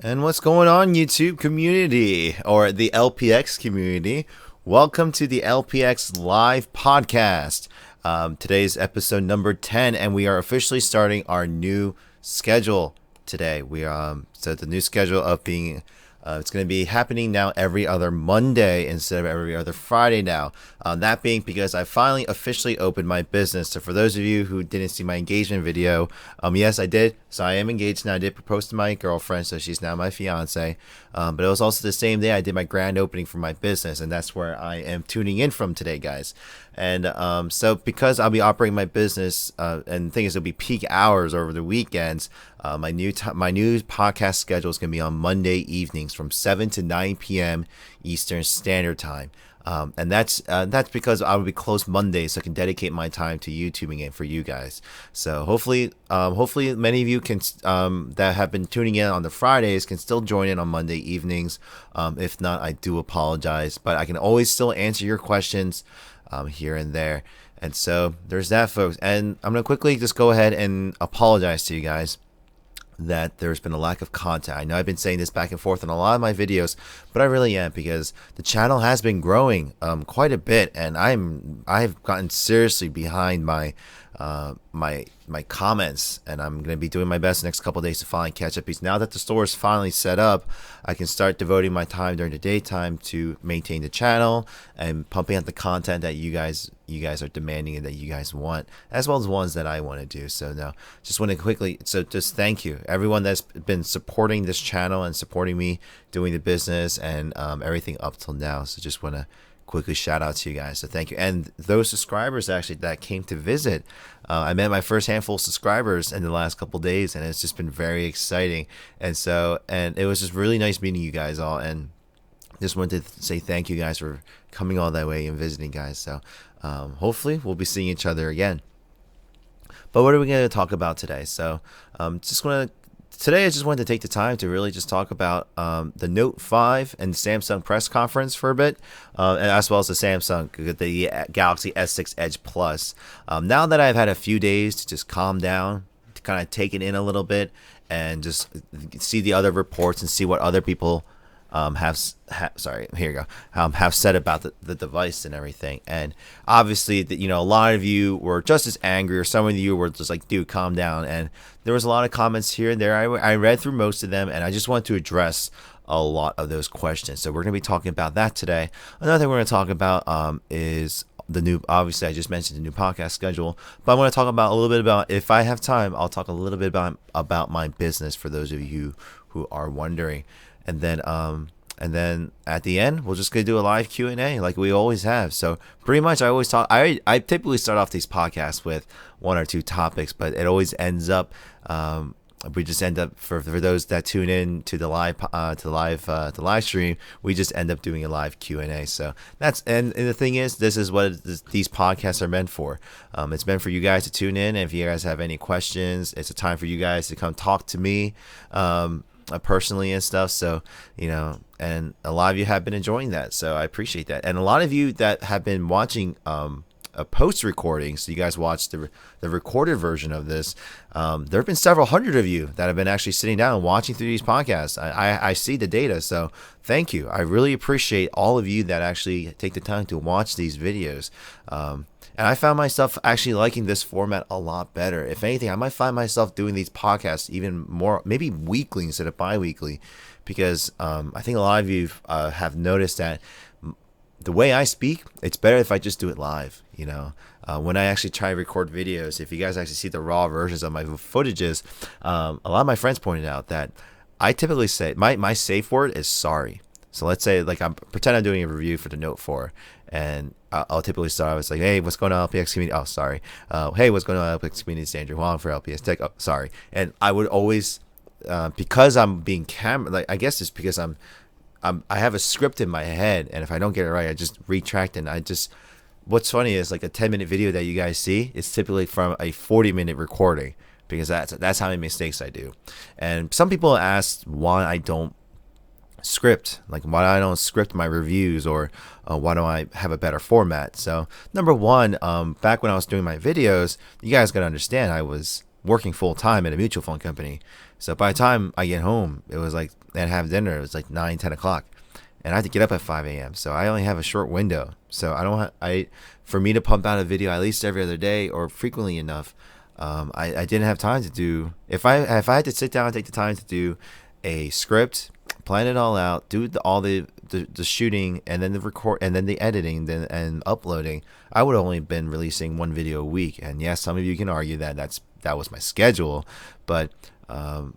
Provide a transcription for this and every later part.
And what's going on, YouTube community or the LPX community? Welcome to the LPX Live Podcast. Today's episode number 10, and we are officially starting our new schedule today. So the new schedule of being it's going to be happening now every other Monday instead of every other Friday now. That being because I finally officially opened my business. So for those of you who didn't see my engagement video, yes, I did. So I am engaged now. I did propose to my girlfriend, so she's now my fiance. But it was also the same day I did my grand opening for my business, and that's where I am tuning in from today, guys. And so because I'll be operating my business, and the thing is, it'll be peak hours over the weekends. My new podcast schedule is going to be on Monday evenings from 7 to 9 p.m. Eastern Standard Time. And that's because I will be closed Monday, so I can dedicate my time to YouTubing it for you guys. So hopefully many of you can that have been tuning in on the Fridays can still join in on Monday evenings. If not, I do apologize, but I can always still answer your questions here and there. And so there's that, folks. And I'm gonna quickly just go ahead and apologize to you guys that there's been a lack of content. I know I've been saying this back and forth in a lot of my videos, but I really am, because the channel has been growing quite a bit, and I've gotten seriously behind my my comments, and I'm going to be doing my best the next couple of days to finally catch up, because now that the store is finally set up, I can start devoting my time during the daytime to maintain the channel and pumping out the content that you guys are demanding and that you guys want, as well as ones that I want to do. So now just want to quickly, so just thank you everyone that's been supporting this channel and supporting me doing the business and everything up till now. So just want to quickly shout out to you guys, so thank you. And those subscribers actually that came to visit, I met my first handful of subscribers in the last couple days, and it's just been very exciting. And it was just really nice meeting you guys all, and just wanted to say thank you guys for coming all that way and visiting, guys. So hopefully we'll be seeing each other again. But what are we going to talk about today? So today I just wanted to take the time to really just talk about the Note 5 and Samsung press conference for a bit, and as well as the Samsung, the Galaxy S6 Edge Plus. Now that I've had a few days to just calm down, to kind of take it in a little bit, and just see the other reports and see what other people have said about the device and everything. And obviously, a lot of you were just as angry, or some of you were just like, dude, calm down. And there was a lot of comments here and there. I read through most of them, and I just want to address a lot of those questions. So we're going to be talking about that today. Another thing we're going to talk about is the new, obviously I just mentioned the new podcast schedule, but I want to talk about a little bit about, if I have time, I'll talk a little bit about my business for those of you who are wondering. And then at the end, we're just gonna do a live Q&A like we always have. So pretty much, I typically start off these podcasts with one or two topics, but it always ends up we just end up, for those that tune in to the live stream, we just end up doing a live Q&A. So that's, and the thing is, this is what these podcasts are meant for. It's meant for you guys to tune in, and if you guys have any questions, it's a time for you guys to come talk to me personally and stuff. So and a lot of you have been enjoying that, so I appreciate that. And a lot of you that have been watching a post recording, so you guys watched the recorded version of this, there have been several hundred of you that have been actually sitting down and watching through these podcasts. I see the data, so thank you. I really appreciate all of you that actually take the time to watch these videos. And I found myself actually liking this format a lot better. If anything, I might find myself doing these podcasts even more, maybe weekly instead of bi-weekly, because I think a lot of you have noticed that the way I speak, it's better if I just do it live. When I actually try to record videos, if you guys actually see the raw versions of my footages, a lot of my friends pointed out that I typically say, my safe word is sorry. So let's say, like, pretend I'm doing a review for the Note 4, and I'll typically start. I was like, hey, what's going on, LPX community? Oh, sorry. Hey, what's going on, LPX community? It's Andrew Huang for LPX Tech. Oh, sorry. And I would always, because I'm being I guess it's because I have a script in my head, and if I don't get it right, I just retract. And what's funny is, like, a 10-minute video that you guys see is typically from a 40-minute recording, because that's how many mistakes I do. And some people ask why I don't script, like why I don't script my reviews, or why don't I have a better format. So number one, back when I was doing my videos, you guys gotta understand, I was working full time at a mutual fund company. So by the time I get home, it was like, and have dinner, it was like 9, 10 o'clock. And I had to get up at 5 a.m. So I only have a short window. So for me to pump out a video at least every other day or frequently enough, I didn't have time to do. If I had to sit down and take the time to do a script, plan it all out, do all the shooting, and then the record, and then the editing, and uploading, I would have only been releasing one video a week. And yes, some of you can argue that that was my schedule, but but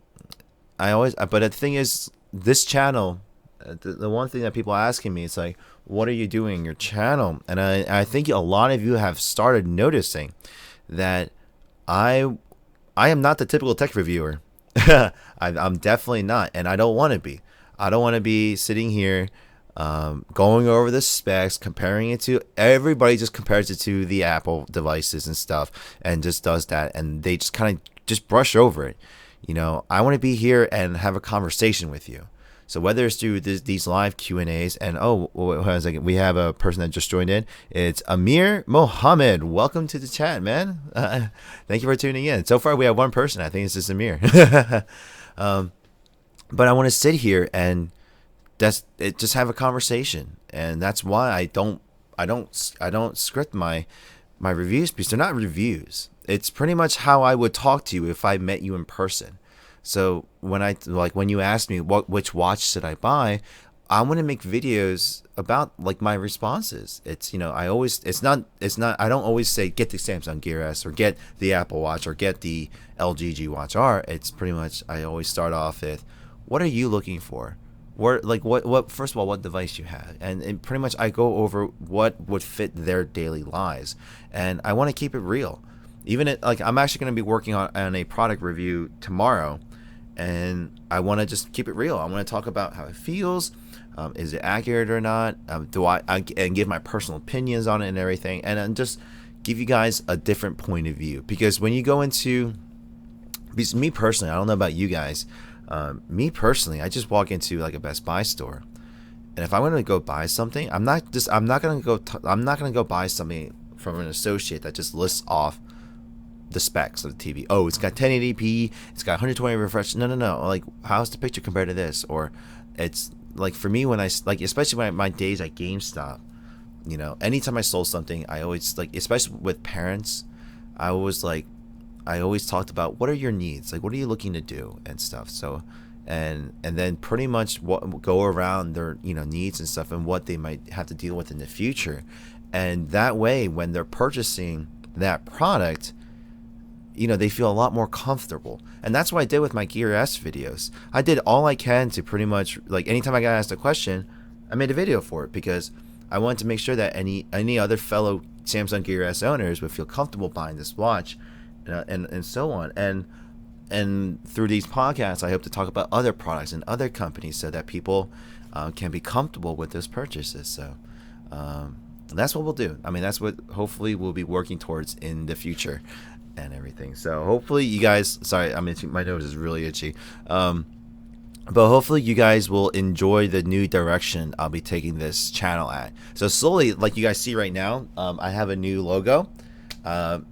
the thing is, this channel, the one thing that people are asking me is like, what are you doing in your channel? And I think a lot of you have started noticing that I am not the typical tech reviewer. I'm definitely not, and I don't want to be. I don't want to be sitting here going over the specs, comparing it to everybody. Just compares it to the Apple devices and stuff, and just does that, and they just kind of just brush over it. I want to be here and have a conversation with you. So whether it's through these live Q&As, and we have a person that just joined in. It's Amir Mohammed. Welcome to the chat, man. Thank you for tuning in. So far, we have one person. I think it's just Amir. But I want to sit here and just have a conversation, and that's why I don't script my reviews, because they're not reviews. It's pretty much how I would talk to you if I met you in person. So when you asked me which watch should I buy, I want to make videos about like my responses. It's I don't always say get the Samsung Gear S or get the Apple Watch or get the LG G Watch R. It's pretty much, I always start off with, what are you looking for? What first of all, what device you have, and pretty much I go over what would fit their daily lives, and I want to keep it real. I'm actually going to be working on a product review tomorrow, and I want to just keep it real. I want to talk about how it feels. Is it accurate or not? And give my personal opinions on it and everything, and just give you guys a different point of view. Because when you go into, because me personally, I don't know about you guys, me personally, I just walk into like a Best Buy store, and if I want to go buy something, I'm not gonna go buy something from an associate that just lists off the specs of the TV. Oh, it's got 1080p, it's got 120 refresh. No. Like, how's the picture compared to this? Or it's like, for me, when especially when my days at GameStop, anytime I sold something, I always, like, especially with parents, I always talked about, what are your needs? Like, what are you looking to do and stuff? So, and then pretty much go around their, needs and stuff, and what they might have to deal with in the future. And that way, when they're purchasing that product, they feel a lot more comfortable. And that's what I did with my Gear S videos. I did all I can to pretty much, like, anytime I got asked a question, I made a video for it, because I wanted to make sure that any other fellow Samsung Gear S owners would feel comfortable buying this watch, and so on. And through these podcasts, I hope to talk about other products and other companies, so that people can be comfortable with those purchases. So that's what we'll do. I mean, that's what hopefully we'll be working towards in the future and everything. So hopefully you guys, sorry, my nose is really itchy. But hopefully you guys will enjoy the new direction I'll be taking this channel at. So slowly, like you guys see right now, I have a new logo. I'm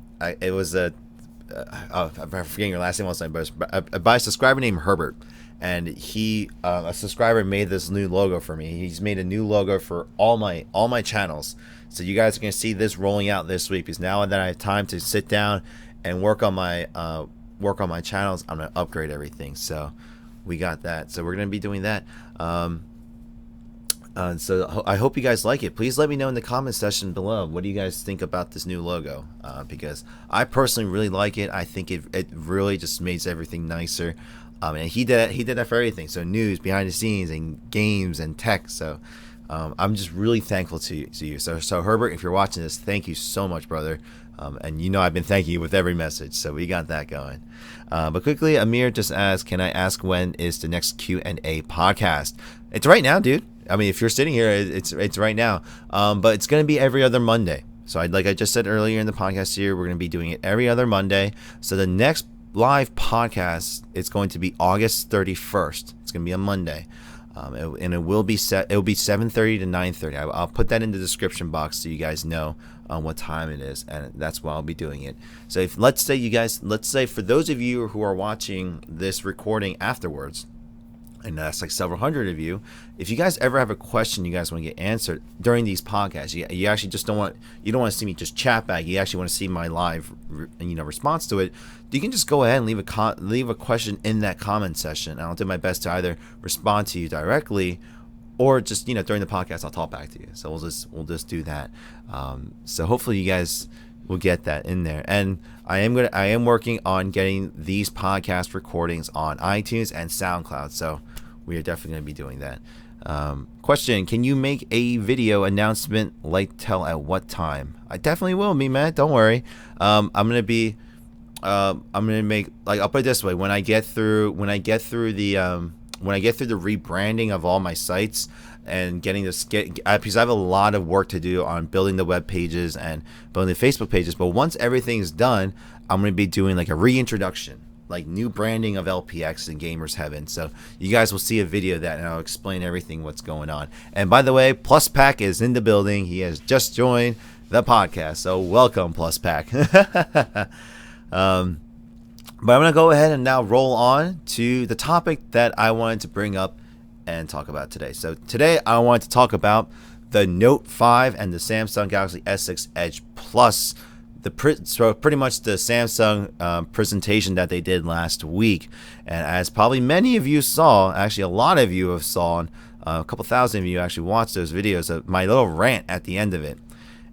forgetting your last name last time, but by a subscriber named Herbert, and a subscriber made this new logo for me. He's made a new logo for all my channels. So you guys are gonna see this rolling out this week, because now that I have time to sit down and work on my channels, I'm gonna upgrade everything. So we got that. So we're gonna be doing that. So I hope you guys like it. Please let me know in the comment section below, what do you guys think about this new logo? Because I personally really like it. I think it really just makes everything nicer. And he did that for everything. So news, behind the scenes, and games and tech. So I'm just really thankful to you. So Herbert, if you're watching this, thank you so much, brother. And I've been thanking you with every message, so we got that going. But quickly, Amir just asked, can I ask when is the next Q&A podcast? It's right now, dude. I mean, if you're sitting here, it's right now. But it's going to be every other Monday. So like I just said earlier in the podcast here, we're going to be doing it every other Monday. So the next live podcast, it's going to be August 31st. It's going to be a Monday. And it will be 7:30 to 9:30. I'll put that in the description box so you guys know on what time it is, and that's why I'll be doing it. So if let's say for those of you who are watching this recording afterwards, and that's like several hundred of you, if you guys ever have a question you guys want to get answered during these podcasts, you actually just don't want to see me just chat back. You actually want to see my live response to it. You can just go ahead and leave a question in that comment section, and I'll do my best to either respond to you directly, or just during the podcast I'll talk back to you. So we'll just do that. So hopefully you guys will get that in there. And I am working on getting these podcast recordings on iTunes and SoundCloud. So we are definitely going to be doing that. Question: can you make a video announcement like tell at what time? I definitely will, Matt. Don't worry. I'm gonna make, like, I'll put it this way: when I get through the rebranding of all my sites and because I have a lot of work to do on building the web pages and building the Facebook pages. But once everything's done, I'm going to be doing like a reintroduction, like new branding of LPX in Gamers Heaven. So you guys will see a video of that, and I'll explain everything what's going on. And by the way, Plus Pack is in the building. He has just joined the podcast. So welcome, Plus Pack. But I'm going to go ahead and now roll on to the topic that I wanted to bring up and talk about today. So today I wanted to talk about the Note 5 and the Samsung Galaxy S6 Edge Plus. So pretty much the Samsung presentation that they did last week. And as probably many of you saw, actually a lot of you have saw, a couple thousand of you actually watched those videos of my little rant at the end of it.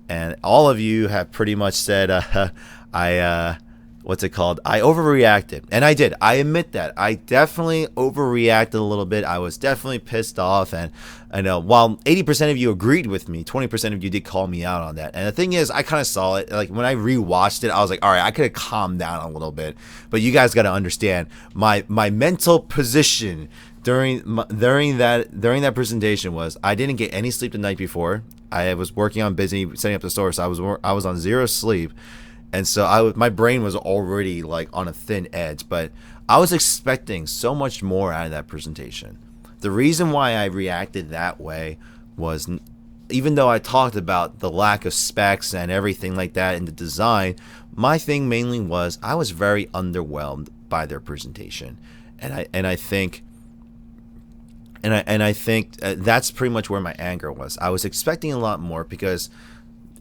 And all of you have pretty much said, I overreacted. And I did. I admit that. I definitely overreacted a little bit. I was definitely pissed off. And I know while 80% of you agreed with me, 20% of you did call me out on that. And the thing is, I kind of saw it. Like when I rewatched it, I was like, all right, I could have calmed down a little bit. But you guys got to understand my mental position during that presentation was I didn't get any sleep the night before. I was working on busy setting up the store, so I was on zero sleep. And so my brain was already like on a thin edge, but I was expecting so much more out of that presentation. The reason why I reacted that way was, even though I talked about the lack of specs and everything like that in the design, my thing mainly was I was very underwhelmed by their presentation, and I think that's pretty much where my anger was. I was expecting a lot more because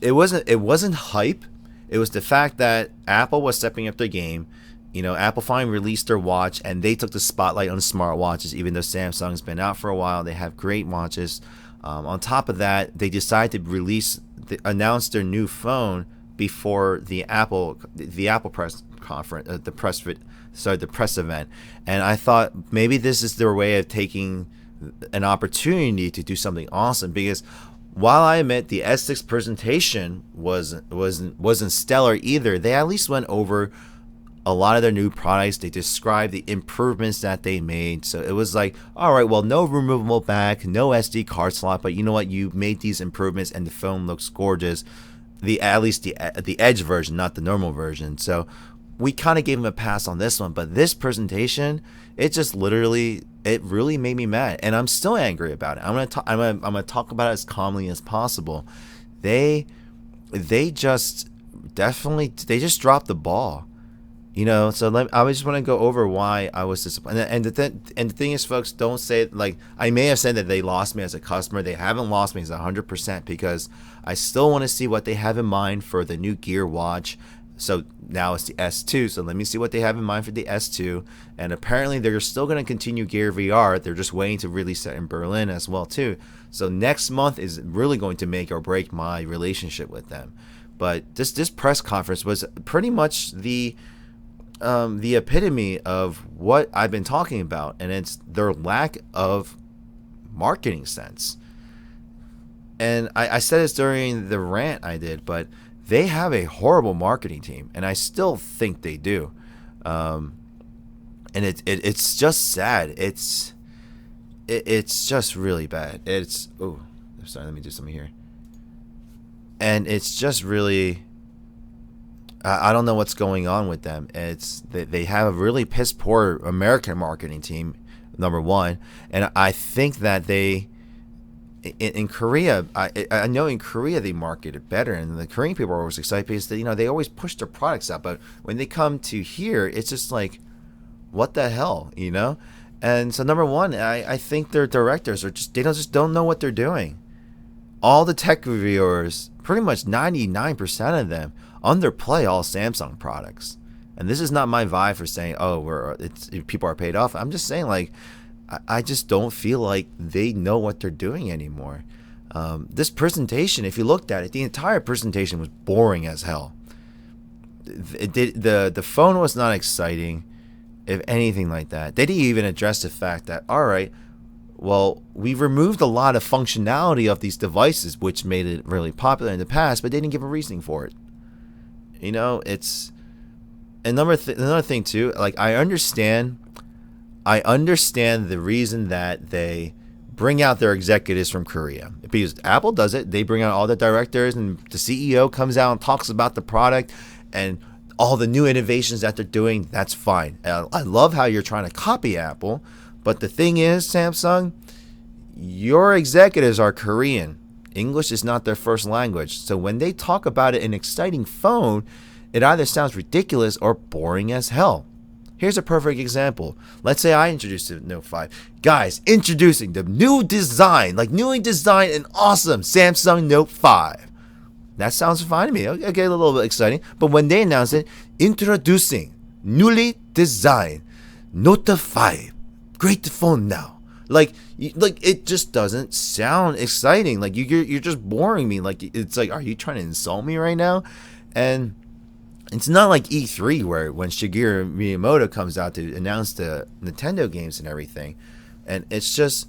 it wasn't hype. It was the fact that Apple was stepping up their game. Apple finally released their watch, and they took the spotlight on smartwatches, even though Samsung's been out for a while. They have great watches. On top of that, they decided to announce their new phone before the Apple press conference, the press event. And I thought maybe this is their way of taking an opportunity to do something awesome, because while I admit the S6 presentation wasn't stellar either, they at least went over a lot of their new products. They described the improvements that they made. So it was like, all right, well, no removable back, no SD card slot, but you know what? You made these improvements and the phone looks gorgeous. At least the Edge version, not the normal version. So we kind of gave them a pass on this one, but this presentation, it really made me mad, and I'm still angry about it. I'm gonna talk about it as calmly as possible. They just dropped the ball, So I just want to go over why I was disappointed. And the thing is, folks, don't say it like I may have said that they lost me as a customer. They haven't lost me as 100%, because I still want to see what they have in mind for the new Gear watch. So now it's the S2, so let me see what they have in mind for the S2. And apparently they're still going to continue Gear VR. They're just waiting to release that in Berlin as well too. So next month is really going to make or break my relationship with them. But this press conference was pretty much the epitome of what I've been talking about, and it's their lack of marketing sense. And I said this during the rant I did, but they have a horrible marketing team, and I still think they do. And it's just sad. It's just really bad. Sorry, let me do something here. And it's just really, I don't know what's going on with them. They have a really piss poor American marketing team, number one, and I think that in Korea, I know in Korea they market it better, and the Korean people are always excited because they always push their products out. But when they come to here, it's just like, what the hell. And so number one, I think their directors are just don't know what they're doing. All the tech reviewers, pretty much 99% of them, underplay all Samsung products. And this is not my vibe for saying, people are paid off. I'm just saying, like, I just don't feel like they know what they're doing anymore. This presentation, if you looked at it, the entire presentation was boring as hell. The phone was not exciting, if anything like that. They didn't even address the fact that, all right, well, we removed a lot of functionality of these devices, which made it really popular in the past, but they didn't give a reasoning for it. It's another thing too. Like, I understand the reason that they bring out their executives from Korea, because Apple does it. They bring out all the directors, and the CEO comes out and talks about the product and all the new innovations that they're doing. That's fine. I love how you're trying to copy Apple, but the thing is, Samsung, your executives are Korean. English is not their first language. So when they talk about an exciting phone, it either sounds ridiculous or boring as hell. Here's a perfect example. Let's say I introduced the Note 5. Guys, introducing the new design, like newly designed and awesome Samsung Note 5. That sounds fine to me. Okay, a little bit exciting. But when they announce it, introducing newly designed Note 5. Great phone now. Like it just doesn't sound exciting. Like you're just boring me. Like, it's like, are you trying to insult me right now? And it's not like E3 where when Shigeru Miyamoto comes out to announce the Nintendo games and everything, and it's just,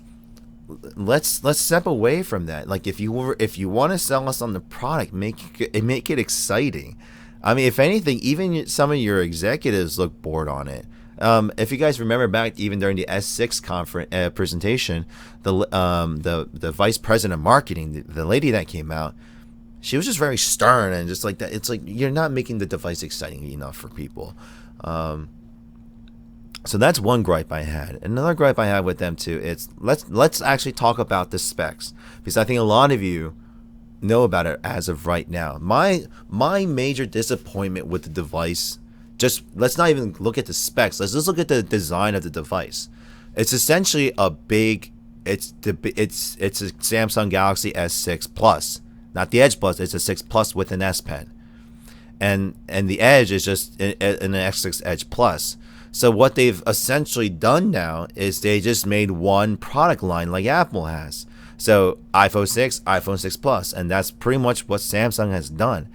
let's step away from that. Like, if you want to sell us on the product, make it exciting. I mean, if anything, even some of your executives look bored on it. If you guys remember back even during the S6 conference presentation, the vice president of marketing, the lady that came out, she was just very stern and just like that. It's like, you're not making the device exciting enough for people. So that's one gripe I had. Another gripe I had with them too is let's actually talk about the specs, because I think a lot of you know about it as of right now. My major disappointment with the device, just let's not even look at the specs. Let's just look at the design of the device. It's essentially a Samsung Galaxy S6 Plus, not the Edge Plus. It's a 6 Plus with an S Pen, and the Edge is just an S6 Edge Plus. So what they've essentially done now is they just made one product line like Apple has. So iPhone 6, iPhone 6 Plus, and that's pretty much what Samsung has done.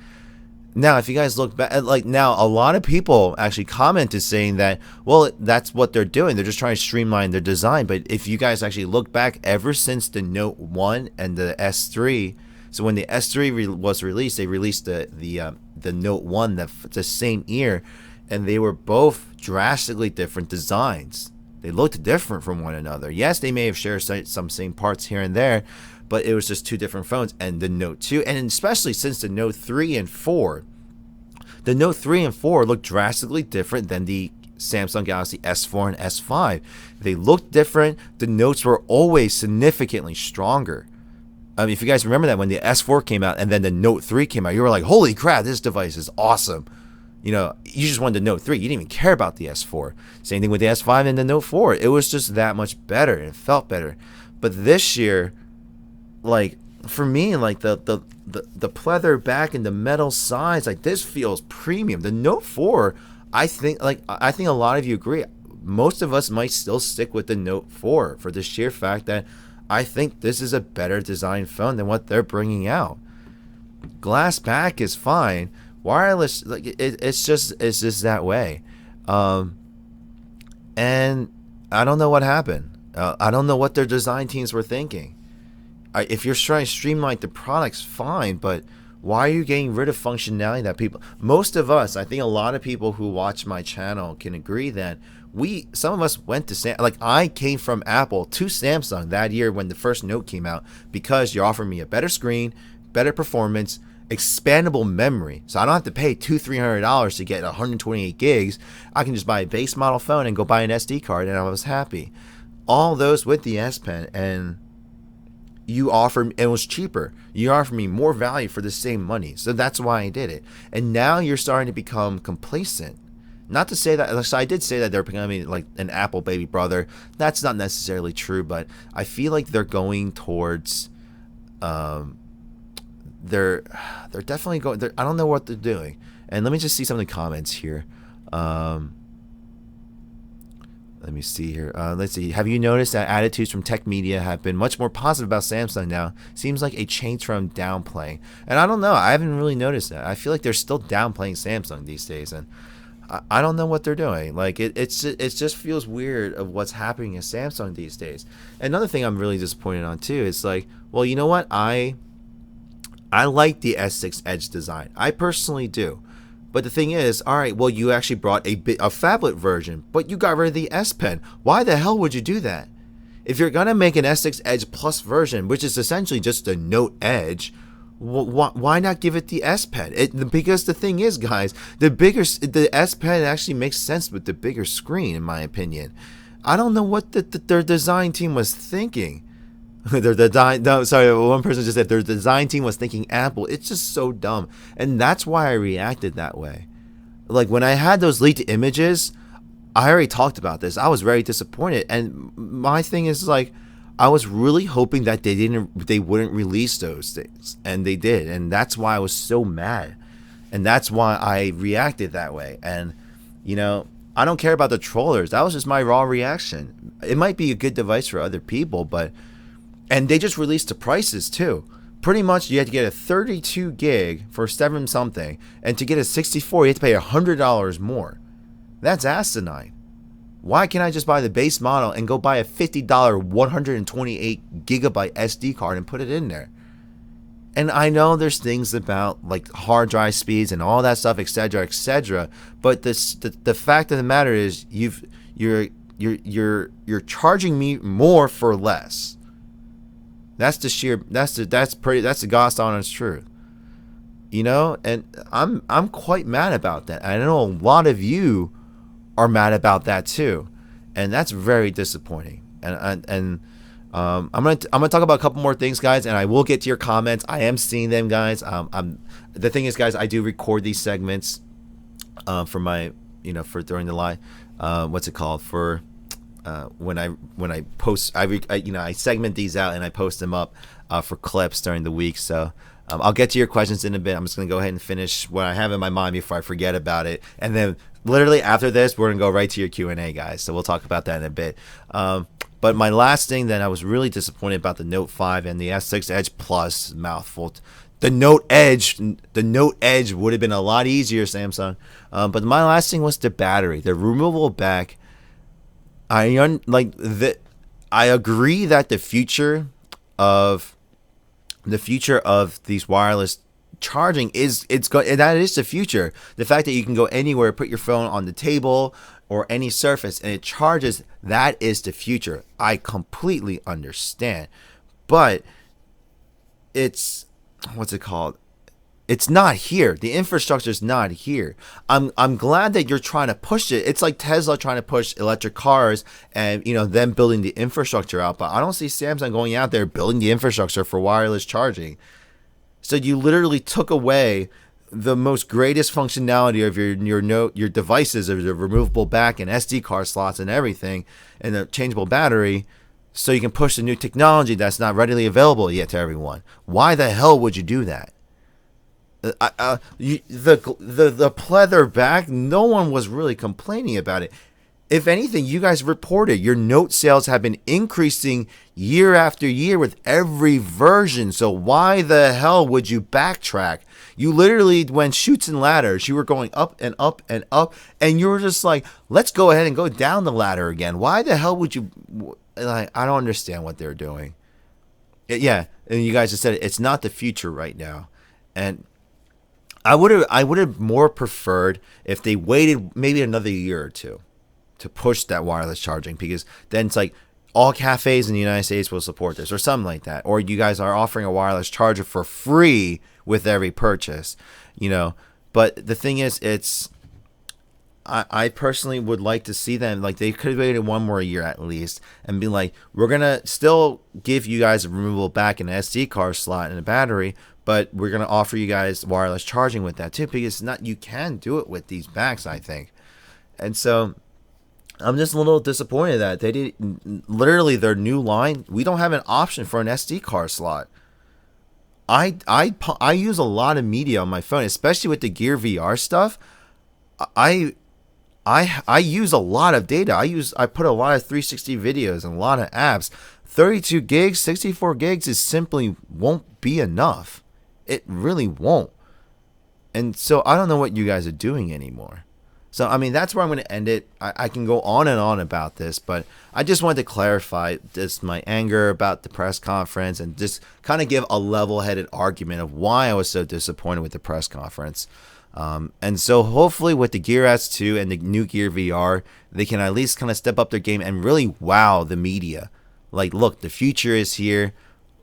Now, if you guys look back, like, now a lot of people actually commented saying that, well, that's what they're doing. They're just trying to streamline their design. But if you guys actually look back, ever since the Note 1 and the S3, so when the S3 was released, they released the Note 1 the same year, and they were both drastically different designs. They looked different from one another. Yes, they may have shared some same parts here and there, but it was just two different phones. And the Note 2, and especially since the Note 3 and 4, the Note 3 and 4 look drastically different than the Samsung Galaxy S4 and S5. They looked different. The notes were always significantly stronger. I mean, if you guys remember that when the S4 came out and then the Note 3 came out, you were like, holy crap, this device is awesome. You just wanted the Note 3. You didn't even care about the S4. Same thing with the S5 and the Note 4. It was just that much better. It felt better. But this year, like, for me, like, the pleather back and the metal sides, like, this feels premium. The Note 4, I think a lot of you agree. Most of us might still stick with the Note 4 for the sheer fact that I think this is a better designed phone than what they're bringing out. Glass back is fine. Wireless, like, it's just that way. And I don't know what happened. I don't know what their design teams were thinking. If you're trying to streamline the products, fine, but why are you getting rid of functionality that most of us, I think a lot of people who watch my channel can agree that some of us went to like, I came from Apple to Samsung that year when the first Note came out, because you offered me a better screen, better performance, expandable memory. So I don't have to pay $200-$300 to get 128 gigs. I can just buy a base model phone and go buy an SD card, and I was happy. All those with the S Pen, and you offered, it was cheaper. You offered me more value for the same money. So that's why I did it. And now you're starting to become complacent. Not to say that, so I did say that they're becoming like an Apple baby brother. That's not necessarily true, but I feel like they're going towards, they're definitely going, I don't know what they're doing. And let me just see some of the comments here. Let me see here. Let's see. Have you noticed that attitudes from tech media have been much more positive about Samsung now? Seems like a change from downplaying. And I don't know. I haven't really noticed that. I feel like they're still downplaying Samsung these days, and I don't know what they're doing. Like it just feels weird of what's happening at Samsung these days. Another thing I'm really disappointed on too is like, well, you know what? I like the S6 Edge design. I personally do. But the thing is, all right, well, you actually brought a phablet version, but you got rid of the S Pen. Why the hell would you do that? If you're going to make an S6 Edge Plus version, which is essentially just a Note Edge, why not give it the S Pen? Because the thing is, guys, the S Pen actually makes sense with the bigger screen, in my opinion. I don't know what their design team was thinking. One person just said their design team was thinking Apple. It's just so dumb, and that's why I reacted that way. Like when I had those leaked images, I already talked about this. I was very disappointed, and my thing is like, I was really hoping that they wouldn't release those things, and they did, and that's why I was so mad, and that's why I reacted that way. And you know, I don't care about the trollers. That was just my raw reaction. It might be a good device for other people, but. And they just released the prices too. Pretty much you had to get a 32 gig for 7 something. And to get a 64, you have to pay $100 more. That's asinine. Why can't I just buy the base model and go buy a $50 128 gigabyte SD card and put it in there? And I know there's things about like hard drive speeds and all that stuff, etc., etc. But the fact of the matter is you're charging me more for less. That's the God's honest truth, you know, and I'm quite mad about that. I know a lot of you are mad about that too, and that's very disappointing. And I'm gonna talk about a couple more things, guys, and I will get to your comments. I am seeing them, guys. The thing is, guys, I do record these segments for my for during the live. What's it called for? When I post, I segment these out and I post them up for clips during the week. So I'll get to your questions in a bit. I'm just gonna go ahead and finish what I have in my mind before I forget about it. And then literally after this, we're gonna go right to your Q&A, guys. So we'll talk about that in a bit. But my last thing that I was really disappointed about the Note 5 and the S6 Edge Plus, mouthful. The Note Edge would have been a lot easier, Samsung. But my last thing was the battery, the removable back. I agree that the future of these wireless charging that is the future. The fact that you can go anywhere, put your phone on the table or any surface and it charges, that is the future. I completely understand. But it's what's it called? It's not here. The infrastructure is not here. I'm glad that you're trying to push it. It's like Tesla trying to push electric cars and them building the infrastructure out. But I don't see Samsung going out there building the infrastructure for wireless charging. So you literally took away the most greatest functionality of your devices, of the removable back and SD card slots and everything, and the changeable battery, so you can push the new technology that's not readily available yet to everyone. Why the hell would you do that? The pleather back, no one was really complaining about it. If anything, you guys reported your Note sales have been increasing year after year with every version. So why the hell would you backtrack? You literally went chutes and ladders. You were going up and up and up, and you were just like, let's go ahead and go down the ladder again. Why the hell would you? I don't understand what they're doing. Yeah, and you guys just said it's not the future right now, and I would have more preferred if they waited maybe another year or two to push that wireless charging, because then it's like all cafes in the United States will support this or something like that. Or you guys are offering a wireless charger for free with every purchase, But the thing is, I personally would like to see them, like, they could have waited one more year at least and be like, we're going to still give you guys a removable back and an SD card slot and a battery, but we're going to offer you guys wireless charging with that too, because not, you can do it with these backs, I think. And so I'm just a little disappointed that they did literally their new line. We don't have an option for an SD card slot. I use a lot of media on my phone, especially with the Gear VR stuff. I use a lot of data. I put a lot of 360 videos and a lot of apps. 32 gigs, 64 gigs is simply won't be enough. It really won't. And so I don't know what you guys are doing anymore. So, I mean, that's where I'm going to end it. I can go on and on about this, but I just wanted to clarify this, my anger about the press conference, and just kind of give a level-headed argument of why I was so disappointed with the press conference. And so hopefully with the Gear S2 and the new Gear VR, they can at least kind of step up their game and really wow the media. Like, look, the future is here.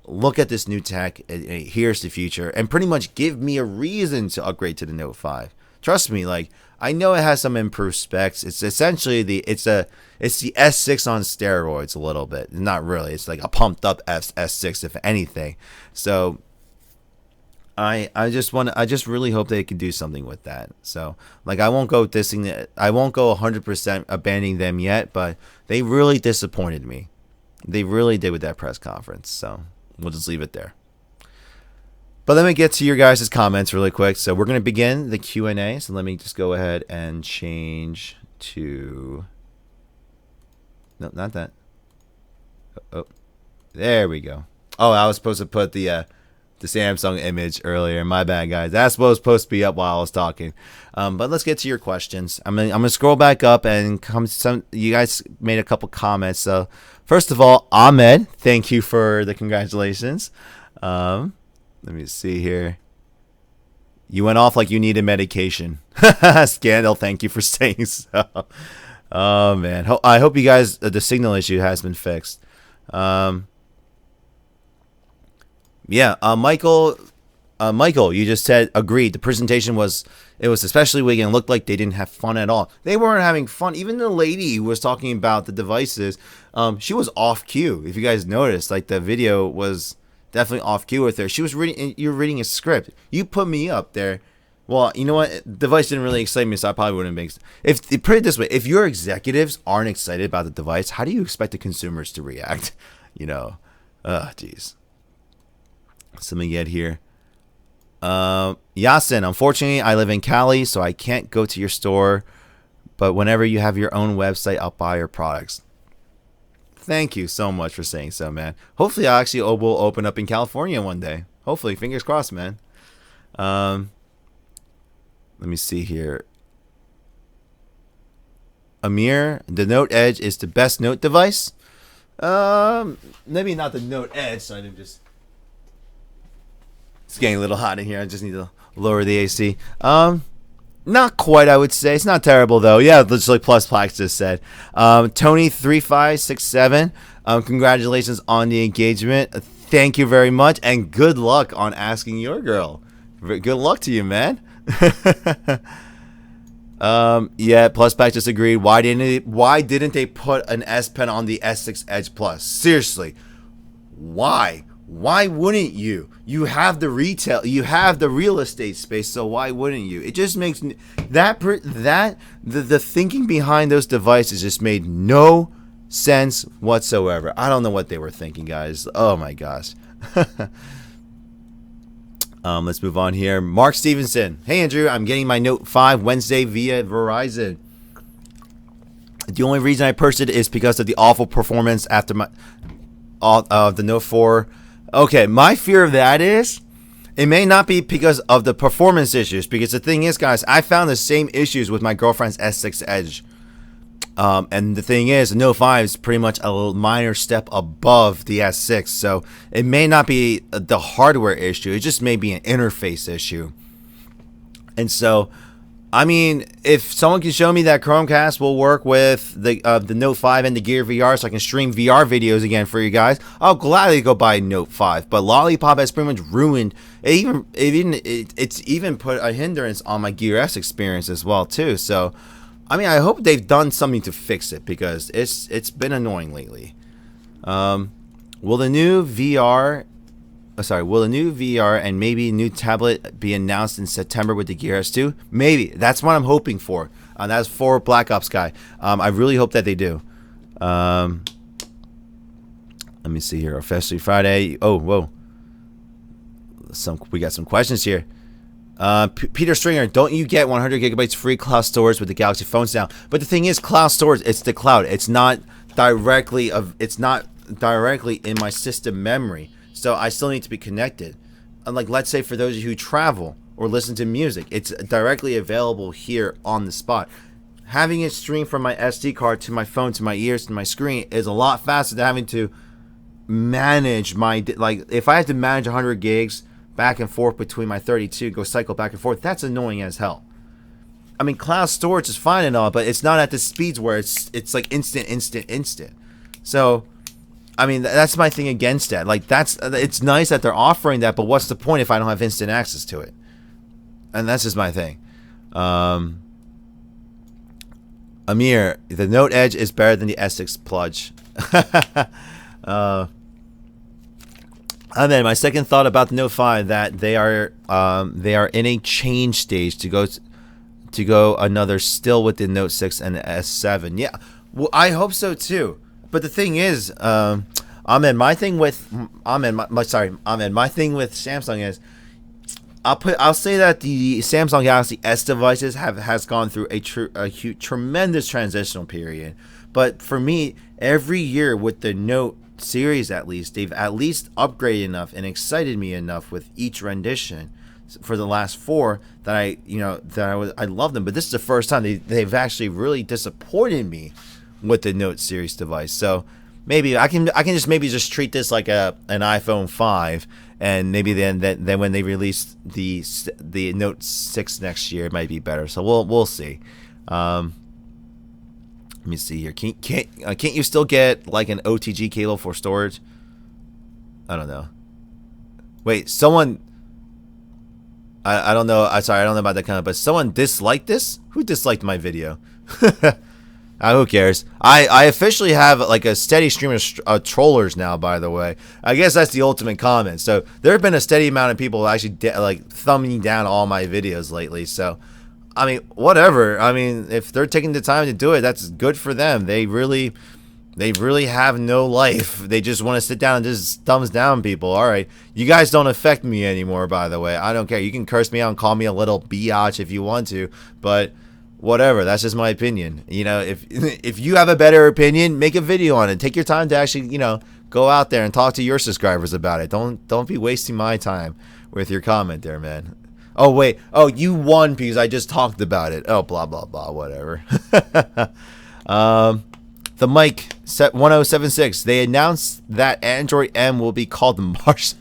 Look at this new tech. Here's the future. And pretty much give me a reason to upgrade to the Note 5. Trust me, like, I know it has some improved specs. It's essentially it's the S6 on steroids a little bit. Not really. It's like a pumped up S6 if anything. So I just really hope they can do something with that. So, like, I won't go 100% abandoning them yet, but they really disappointed me. They really did with that press conference. So we'll just leave it there. But let me get to your guys' comments really quick. So we're going to begin the Q&A. So let me just go ahead and change to... No, not that. Oh, there we go. Oh, I was supposed to put the Samsung image earlier. My bad, guys. That's supposed to be up while I was talking. But let's get to your questions. I'm gonna scroll back up and you guys made a couple comments. So first of all, Ahmed, thank you for the congratulations. Let me see here. You went off like you needed medication. Scandal, thank you for saying so. Oh, man. I hope you guys, the signal issue has been fixed. Yeah, Michael, you just said, agreed. The presentation was especially weak and looked like they didn't have fun at all. They weren't having fun. Even the lady who was talking about the devices, she was off cue. If you guys noticed, like, the video was definitely off cue with her. She was you're reading a script. You put me up there. Well, you know what? The device didn't really excite me, so I probably wouldn't make. Put it this way: if your executives aren't excited about the device, how do you expect the consumers to react? You know, jeez. So let me get here. Yasin, unfortunately, I live in Cali, so I can't go to your store. But whenever you have your own website, I'll buy your products. Thank you so much for saying so, man. Hopefully, I actually will open up in California one day. Hopefully, fingers crossed, man. Let me see here. Amir, the Note Edge is the best Note device. Maybe not the Note Edge. So it's getting a little hot in here. I just need to lower the AC. Not quite, I would say. It's not terrible, though. Yeah, just like Plus Plax just said. Tony3567, congratulations on the engagement. Thank you very much, and good luck on asking your girl. Good luck to you, man. Yeah, Plus Plax just agreed. Why didn't they put an S Pen on the S6 Edge Plus? Seriously, why? Why wouldn't you? You have the retail, you have the real estate space, so why wouldn't you? It just makes the thinking behind those devices just made no sense whatsoever. I don't know what they were thinking, guys. Oh my gosh. Let's move on here. Mark Stevenson. Hey Andrew, I'm getting my Note 5 Wednesday via Verizon. The only reason I purchased it is because of the awful performance after the Note 4. Okay, my fear of that is it may not be because of the performance issues, because the thing is, guys, I found the same issues with my girlfriend's S6 Edge. And the thing is, the Note 5 is pretty much a little minor step above the S6, so it may not be the hardware issue, it just may be an interface issue. And so, I mean, if someone can show me that Chromecast will work with the Note 5 and the Gear VR so I can stream VR videos again for you guys, I'll gladly go buy Note 5. But Lollipop has pretty much ruined it's even put a hindrance on my Gear S experience as well too. So I mean, I hope they've done something to fix it because it's been annoying lately. Will the new VR Will the new VR and maybe new tablet be announced in September with the Gear S2? Maybe. That's what I'm hoping for. That's for Black Ops Guy. I really hope that they do. Let me see here. Officially Friday. Oh, whoa. We got some questions here. Peter Stringer, don't you get 100 gigabytes free cloud storage with the Galaxy phones now? But the thing is, cloud storage, it's the cloud. It's not directly in my system memory. So I still need to be connected. Unlike, let's say, for those of you who travel or listen to music, it's directly available here on the spot. Having it stream from my SD card to my phone to my ears to my screen is a lot faster than having to manage if I had to manage 100 gigs back and forth between my 32, go cycle back and forth, that's annoying as hell. I mean, cloud storage is fine and all, but it's not at the speeds where it's like instant. So, I mean, that's my thing against that. Like, it's nice that they're offering that, but what's the point if I don't have instant access to it? And that's just my thing. Amir, the Note Edge is better than the S6 Plunge. And then my second thought about the Note 5, that they are in a change stage to go another still with the Note 6 and the S7. Yeah, well, I hope so too. But the thing is, Ahmed, my thing with Samsung is, I'll say that the Samsung Galaxy S devices has gone through a tremendous transitional period. But for me, every year with the Note series, at least they've at least upgraded enough and excited me enough with each rendition for the last 4 that I love them. But this is the first time they've actually really disappointed me with the Note series device. So maybe I can just treat this like an iPhone 5, and maybe then when they release the Note 6 next year, it might be better. So we'll see. Let me see here. Can't you still get like an OTG cable for storage? I don't know. Wait, someone. I don't know. I don't know about that kind of. But someone disliked this. Who disliked my video? Who cares? I officially have like a steady stream of trollers now. By the way, I guess that's the ultimate comment. So there have been a steady amount of people actually thumbing down all my videos lately. So. I mean, whatever. I mean, if they're taking the time to do it, that's good for them. They really have no life. They just want to sit down and just thumbs down people. All right. You guys don't affect me anymore, by the way. I don't care. You can curse me out and call me a little biatch if you want to, but whatever. That's just my opinion. You know, if you have a better opinion, make a video on it. Take your time to actually, go out there and talk to your subscribers about it. Don't be wasting my time with your comment there, man. Oh, wait. Oh, you won because I just talked about it. Oh, blah, blah, blah, whatever. The mic set 1076. They announced that Android M will be called the Mars.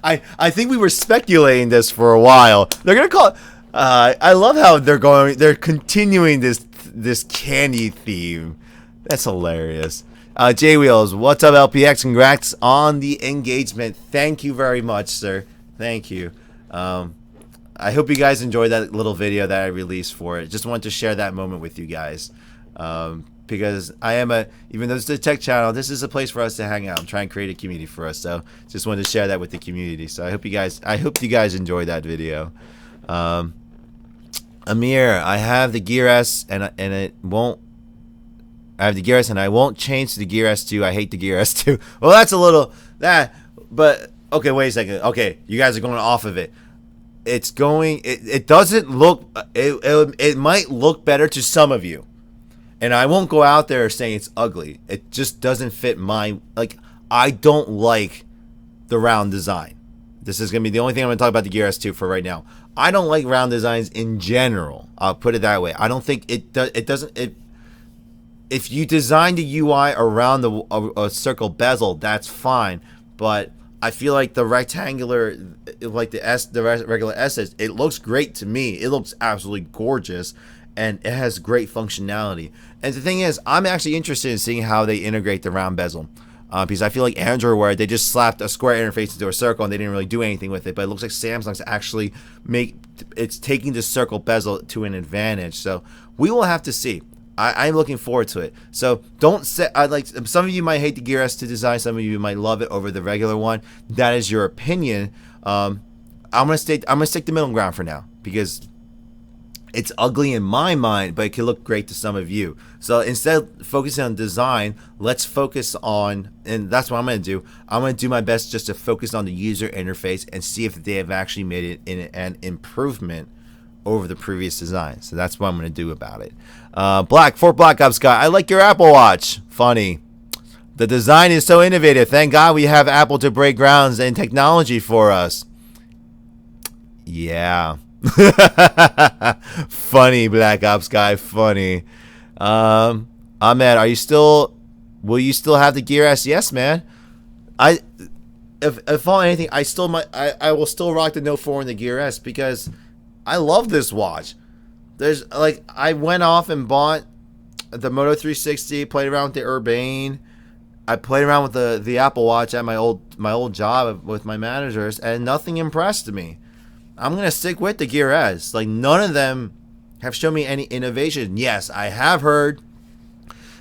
I think we were speculating this for a while. They're going to call it... I love how they're continuing this candy theme. That's hilarious. J Wheels, what's up, LPX? Congrats on the engagement. Thank you very much, sir. Thank you. I hope you guys enjoyed that little video that I released for it. Just wanted to share that moment with you guys. Because even though it's a tech channel, this is a place for us to hang out. I'm trying to create a community for us. So just wanted to share that with the community. So I hope you guys enjoyed that video. Amir, I have the Gear S and I won't change to the Gear S2. I hate the Gear S2. Well, that's a little but okay, wait a second. Okay, you guys are going off of it. It doesn't look, it might look better to some of you. And I won't go out there saying it's ugly. It just doesn't fit I don't like the round design. This is going to be the only thing I'm going to talk about the Gear S2 for right now. I don't like round designs in general. I'll put it that way. I don't think if you design the UI around a circle bezel, that's fine. But I feel like the rectangular, like the regular S, it looks great to me. It looks absolutely gorgeous, and it has great functionality. And the thing is, I'm actually interested in seeing how they integrate the round bezel. Because I feel like Android Wear, they just slapped a square interface into a circle and they didn't really do anything with it. But it looks like Samsung's actually it's taking the circle bezel to an advantage. So we will have to see. I'm looking forward to it. So don't say some of you might hate the Gear S2 design. Some of you might love it over the regular one. That is your opinion. I'm gonna stick the middle ground for now because it's ugly in my mind, but it can look great to some of you. So instead of focusing on design, let's focus on, and that's what I'm going to do. I'm going to do my best just to focus on the user interface and see if they have actually made it in an improvement over the previous design. So that's what I'm going to do about it. For Black Ops Guy, I like your Apple Watch. Funny. The design is so innovative. Thank God we have Apple to break grounds and technology for us. Yeah. Funny, Black Ops Guy, funny. Ahmed, will you still have the Gear S? Yes, man. If all anything, I will still rock the Note 4 and the Gear S because I love this watch. I went off and bought the Moto 360, played around with the Urbane. I played around with the Apple Watch at my old job with my managers, and nothing impressed me. I'm going to stick with the Gear S. None of them have shown me any innovation. Yes, I have heard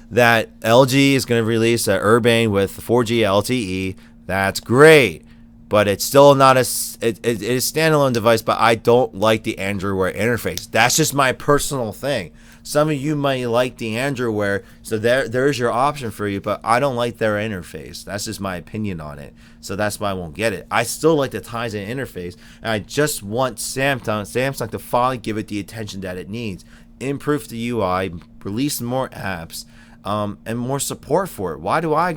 that LG is going to release an Urbane with 4G LTE. That's great. But it's still not it is a standalone device, but I don't like the Android Wear interface. That's just my personal thing. Some of you might like the Android Wear, so there's your option for you, but I don't like their interface. That's just my opinion on it. So that's why I won't get it. I still like the Tizen interface, and I just want Samsung to finally give it the attention that it needs. Improve the UI, release more apps, and more support for it. Why did I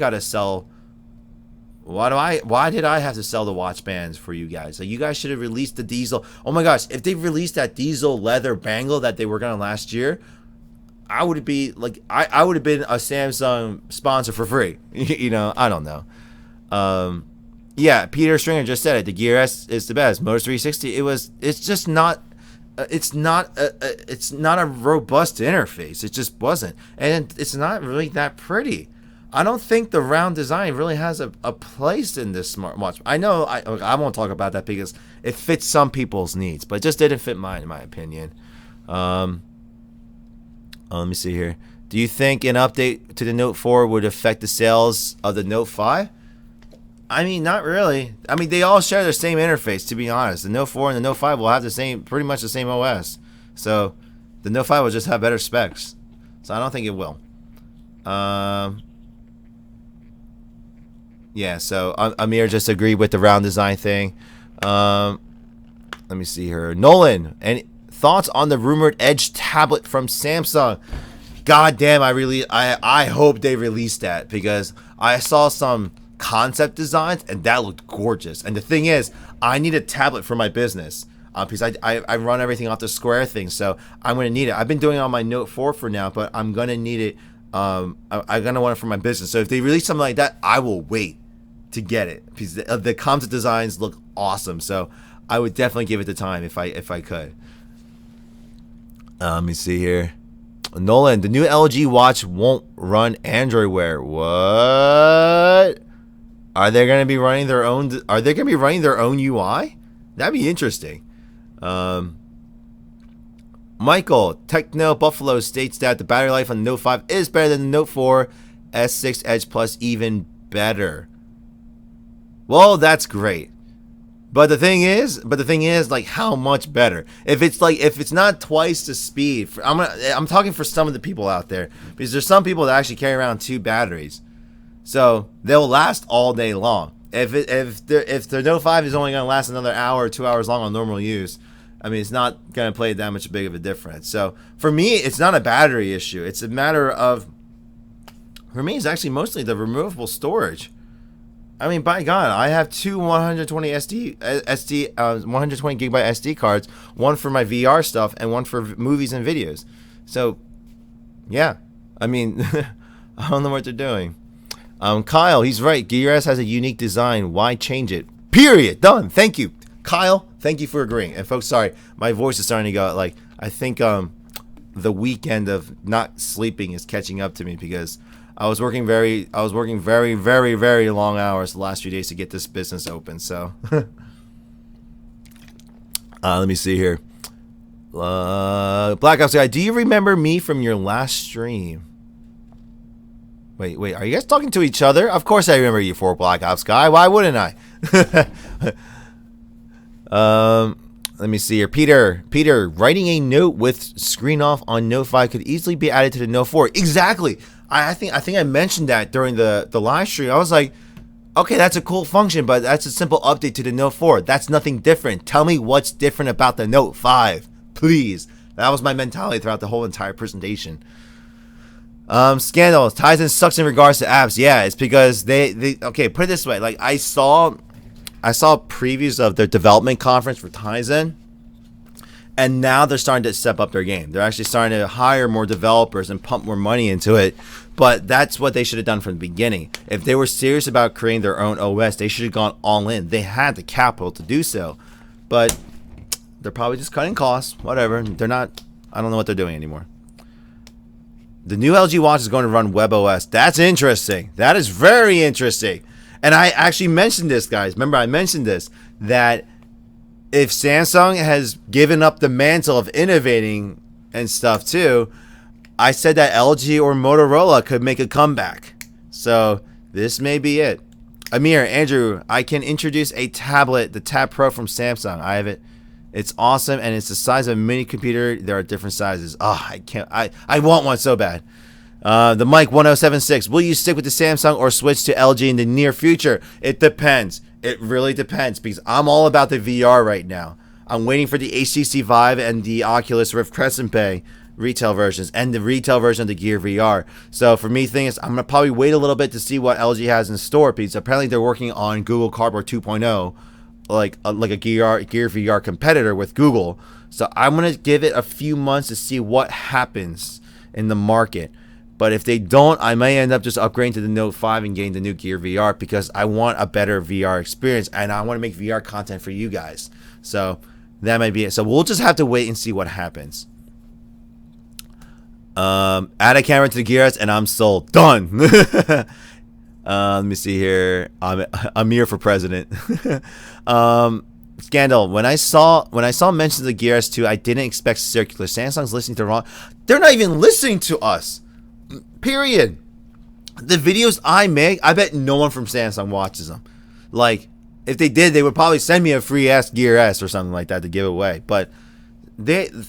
have to sell the watch bands for you guys? You guys should have released the diesel. Oh my gosh, if they released that diesel leather bangle that they were gonna last year, I would be I would have been a Samsung sponsor for free. I don't know. Yeah, Peter Stringer just said it. The Gear S is the best. Moto 360. It's just not. It's not a robust interface. It just wasn't, and it's not really that pretty. I don't think the round design really has a place in this smartwatch. I know I won't talk about that because it fits some people's needs, but it just didn't fit mine, in my opinion. Let me see here. Do you think an update to the Note 4 would affect the sales of the Note 5? I mean, not really. I mean, they all share the same interface, to be honest. The Note 4 and the Note 5 will have pretty much the same OS. So the Note 5 will just have better specs. So I don't think it will. Yeah, so Amir just agreed with the round design thing. Let me see here. Nolan, any thoughts on the rumored Edge tablet from Samsung? God damn, I hope they release that because I saw some concept designs and that looked gorgeous. And the thing is, I need a tablet for my business because I run everything off the Square thing, so I'm going to need it. I've been doing it on my Note 4 for now, but I'm going to need it. I'm going to want it for my business. So if they release something like that, I will wait to get it because the concept designs look awesome. So I would definitely give it the time if I could. Let me see here. Nolan, the new LG watch won't run Android Wear. What? Are they going to be running their own? Are they going to be running their own UI? That'd be interesting. Michael, Techno Buffalo states that the battery life on the Note 5 is better than the Note 4 S6 Edge Plus, even better. Well, that's great. But the thing is, how much better? If it's not twice the speed, I'm talking for some of the people out there because there's some people that actually carry around 2 batteries, so they'll last all day long. If the Note 5 is only going to last another hour or 2 hours long on normal use, I mean, it's not going to play that much big of a difference. So for me, it's not a battery issue. It's a matter of, for me, it's actually mostly the removable storage. I mean, by God, I have 2 120 gigabyte SD cards, one for my VR stuff and one for movies and videos. So, yeah, I mean, I don't know what they're doing. Kyle, he's right. Gear S has a unique design. Why change it? Period. Done. Thank you, Kyle. Thank you for agreeing. And folks, sorry, my voice is starting to go. I think the weekend of not sleeping is catching up to me because I was working very, very, very long hours the last few days to get this business open. So, let me see here. Black Ops guy, do you remember me from your last stream? Wait, are you guys talking to each other? Of course I remember you for Black Ops guy. Why wouldn't I? Let me see here. Peter, writing a note with screen off on Note 5 could easily be added to the Note 4. Exactly. I think I mentioned that during the live stream. I was like, okay, that's a cool function, but that's a simple update to the Note 4. That's nothing different. Tell me what's different about the Note 5, please. That was my mentality throughout the whole entire presentation. Scandal. Tizen sucks in regards to apps. Yeah, it's because they okay, put it this way. Like I saw previews of their development conference for Tizen, and now they're starting to step up their game. They're actually starting to hire more developers and pump more money into it. But that's what they should have done from the beginning. If they were serious about creating their own OS, they should have gone all in. They had the capital to do so. But they're probably just cutting costs. Whatever. They're not. I don't know what they're doing anymore. The new LG Watch is going to run WebOS. That's interesting. That is very interesting. And I actually mentioned this, guys. Remember, I mentioned this, that if Samsung has given up the mantle of innovating and stuff too, I said that LG or Motorola could make a comeback. So this may be it. Amir, Andrew, I can introduce a tablet, the Tab Pro from Samsung. I have it. It's awesome, and it's the size of a mini computer. There are different sizes. Oh, I can't. I want one so bad. The Mike 1076. Will you stick with the Samsung or switch to LG in the near future? It depends. It really depends, because I'm all about the VR right now. I'm waiting for the HTC Vive and the Oculus Rift Crescent Bay retail versions and the retail version of the Gear VR. So for me, thing is, I'm gonna probably wait a little bit to see what LG has in store, because apparently they're working on Google Cardboard 2.0. like a Gear VR competitor with Google. So I'm going to give it a few months to see what happens in the market. But if they don't, I may end up just upgrading to the Note 5 and getting the new Gear VR, because I want a better VR experience and I want to make VR content for you guys. So that might be it. So we'll just have to wait and see what happens. Add a camera to the Gear S and I'm sold. Done. Let me see here. Amir for president. Scandal. When I saw mentions of the Gear S2, I didn't expect circular. Samsung's listening to wrong. They're not even listening to us. Period. The videos I make, I bet no one from Samsung watches them. Like, if they did, they would probably send me a free ass Gear S or something like that to give away. But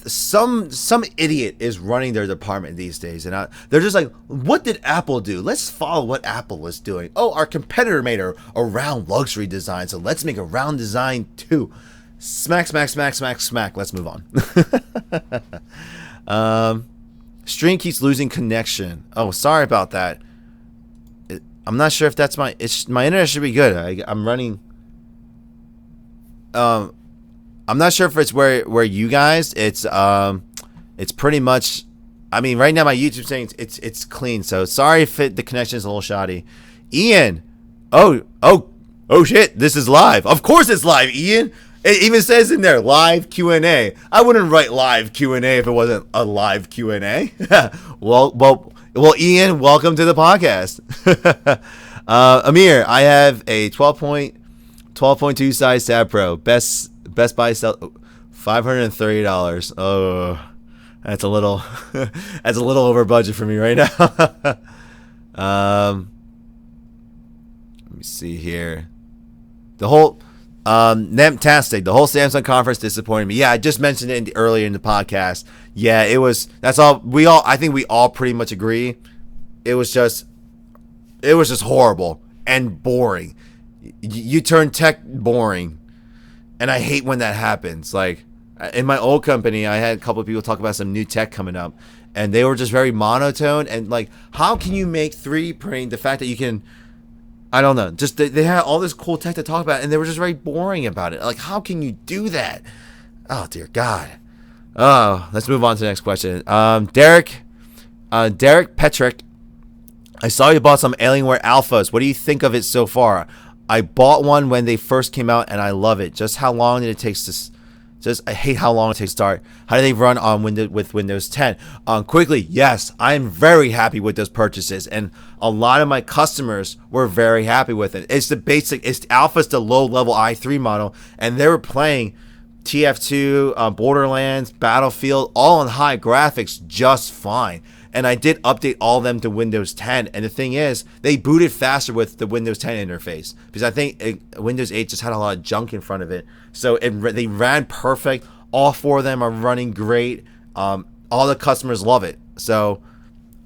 some idiot is running their department these days, and they're just like, what did Apple do? Let's follow what Apple is doing. Oh, our competitor made a round luxury design, so let's make a round design too. Smack, smack, smack, smack, smack. Let's move on. Stream keeps losing connection. Oh, sorry about that. I'm not sure if that's my internet should be good. I'm running. I'm not sure if it's where you guys. It's pretty much. I mean, right now my YouTube's saying it's clean. So sorry if the connection is a little shoddy. Ian, oh shit! This is live. Of course it's live, Ian. It even says in there live Q&A. I wouldn't write live Q&A if it wasn't a live Q&A. well, Ian, welcome to the podcast. Amir, I have a 12.2 size Tab Pro. Best Buy sell $530. Oh, that's a little that's a little over budget for me right now. Let me see here. The whole Nemtastic, the whole Samsung conference disappointed me. Yeah, I just mentioned it earlier in the podcast. Yeah, it was. That's all. I think we all pretty much agree. It was just horrible and boring. You turn tech boring. And I hate when that happens. Like, in my old company, I had a couple of people talk about some new tech coming up, and they were just very monotone. And, like, how can you make 3D printing, the fact that you can, I don't know, just they had all this cool tech to talk about, and they were just very boring about it. Like, how can you do that? Oh, dear God. Oh, let's move on to the next question. Derek Petrick, I saw you bought some Alienware Alphas. What do you think of it so far? I bought one when they first came out, and I love it. Just how long did it take Just I hate how long it takes to start. How do they run on Windows 10? Quickly, yes, I am very happy with those purchases, and a lot of my customers were very happy with it. It's the basic, it's Alpha's the low-level i3 model, and they were playing TF2, Borderlands, Battlefield, all on high graphics just fine. And I did update all of them to Windows 10. And the thing is, they booted faster with the Windows 10 interface, because I think Windows 8 just had a lot of junk in front of it. So they ran perfect. All 4 of them are running great. All the customers love it. So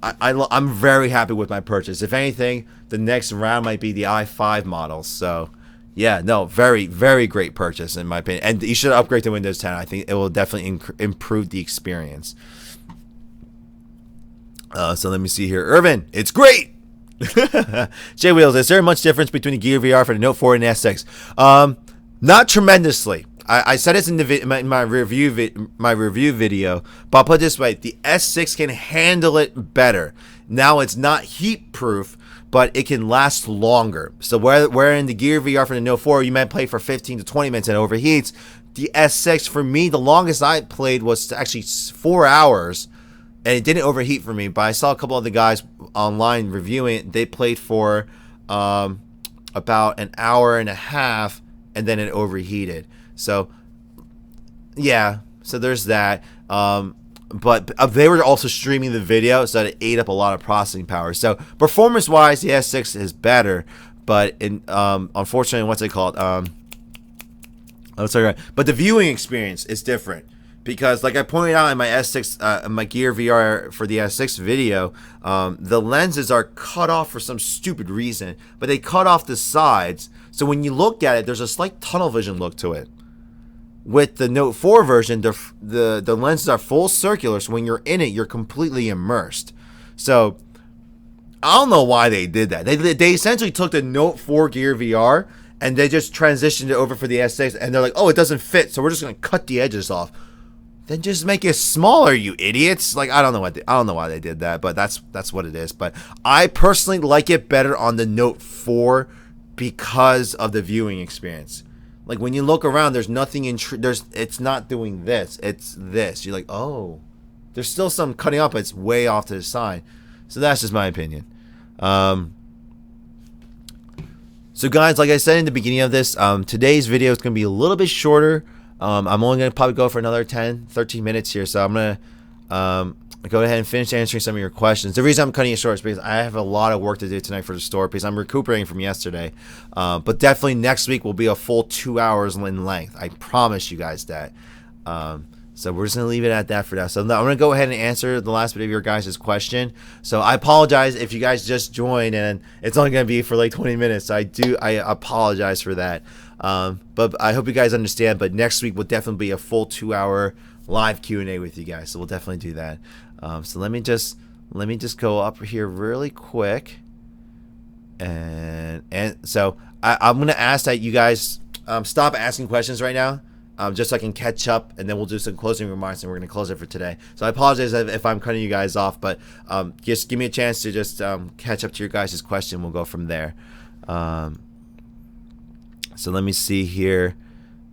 I'm very happy with my purchase. If anything, the next round might be the i5 models. So yeah, no, very, very great purchase in my opinion. And you should upgrade to Windows 10. I think it will definitely improve the experience. So let me see here. Irvin, it's great. J Wheels, is there much difference between the Gear VR for the Note 4 and the S6? Not tremendously. I said this in my review video, but I'll put it this way: the S6 can handle it better. Now it's not heat proof, but it can last longer. So where in the Gear VR for the Note 4 you might play for 15 to 20 minutes and it overheats, the S6 for me, the longest I played was actually 4 hours. And it didn't overheat for me, but I saw a couple of the guys online reviewing it. They played for about an hour and a half, and then it overheated. So, yeah, so there's that. But they were also streaming the video, so it ate up a lot of processing power. So, performance-wise, the S6 is better, but unfortunately, what's it called? But the viewing experience is different. Because, like I pointed out in my S6, my Gear VR for the S6 video, the lenses are cut off for some stupid reason, but they cut off the sides. So when you look at it, there's a slight tunnel vision look to it. With the Note 4 version, the lenses are full circular, so when you're in it, you're completely immersed. So I don't know why they did that. They essentially took the Note 4 Gear VR and they just transitioned it over for the S6, and they're like, oh, it doesn't fit, so we're just gonna cut the edges off. Then just make it smaller, you idiots. Like, I don't know why they did that, but that's what it is. But I personally like it better on the Note 4 because of the viewing experience. Like, when you look around, there's nothing it's not doing this. It's this. You're like, oh, there's still some cutting up, but it's way off to the side. So that's just my opinion. So guys, like I said in the beginning of this, today's video is going to be a little bit shorter. I'm only going to probably go for another 10, 13 minutes here. So I'm going to go ahead and finish answering some of your questions. The reason I'm cutting it short is because I have a lot of work to do tonight for the store because I'm recuperating from yesterday. But definitely next week will be a full 2 hours in length. I promise you guys that. So we're just going to leave it at that for now. So I'm going to go ahead and answer the last bit of your guys' question. So I apologize if you guys just joined and it's only going to be for like 20 minutes. I apologize for that. But I hope you guys understand. But next week will definitely be a full 2 hour live Q&A with you guys. So we'll definitely do that. So let me just go up here really quick. And so I'm going to ask that you guys stop asking questions right now. Just so I can catch up, and then we'll do some closing remarks, and we're going to close it for today. So I apologize if I'm cutting you guys off, but just give me a chance to just catch up to your guys' question. We'll go from there. So let me see here.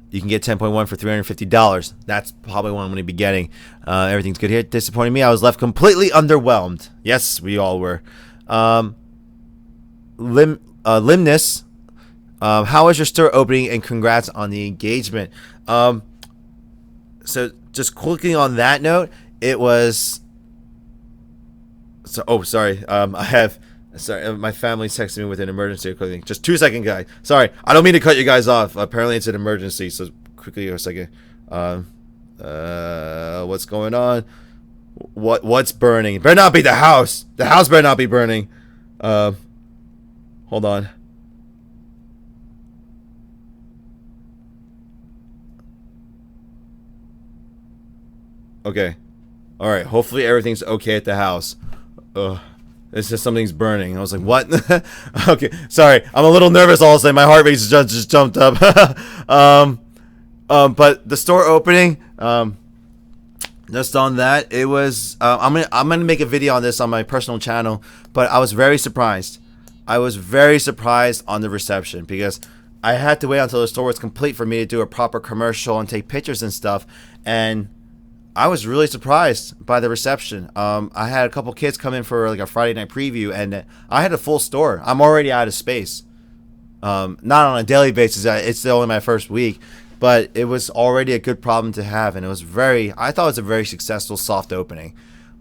You can get 10.1 for $350. That's probably what I'm going to be getting. Everything's good here. Disappointing me. I was left completely underwhelmed. Yes, we all were. Limnus. How was your store opening, and congrats on the engagement. So just quickly on that note, it was. So sorry. My family's texting me with an emergency. Just 2 seconds, guys. Sorry, I don't mean to cut you guys off. Apparently, it's an emergency. So quickly, a second. What's going on? What's burning? It better not be the house. The house better not be burning. Hold on. Okay. All right. Hopefully everything's okay at the house. It's just something's burning. I was like, what? Okay. Sorry. I'm a little nervous all of a sudden. My heart rate just jumped up. But the store opening, just on that, it was, I'm going to make a video on this on my personal channel, but I was very surprised. I was very surprised on the reception because I had to wait until the store was complete for me to do a proper commercial and take pictures and stuff. And I was really surprised by the reception. I had a couple kids come in for like a Friday night preview, and I had a full store. I'm already out of space. Not on a daily basis. It's only my first week, but it was already a good problem to have, and I thought it was a very successful soft opening.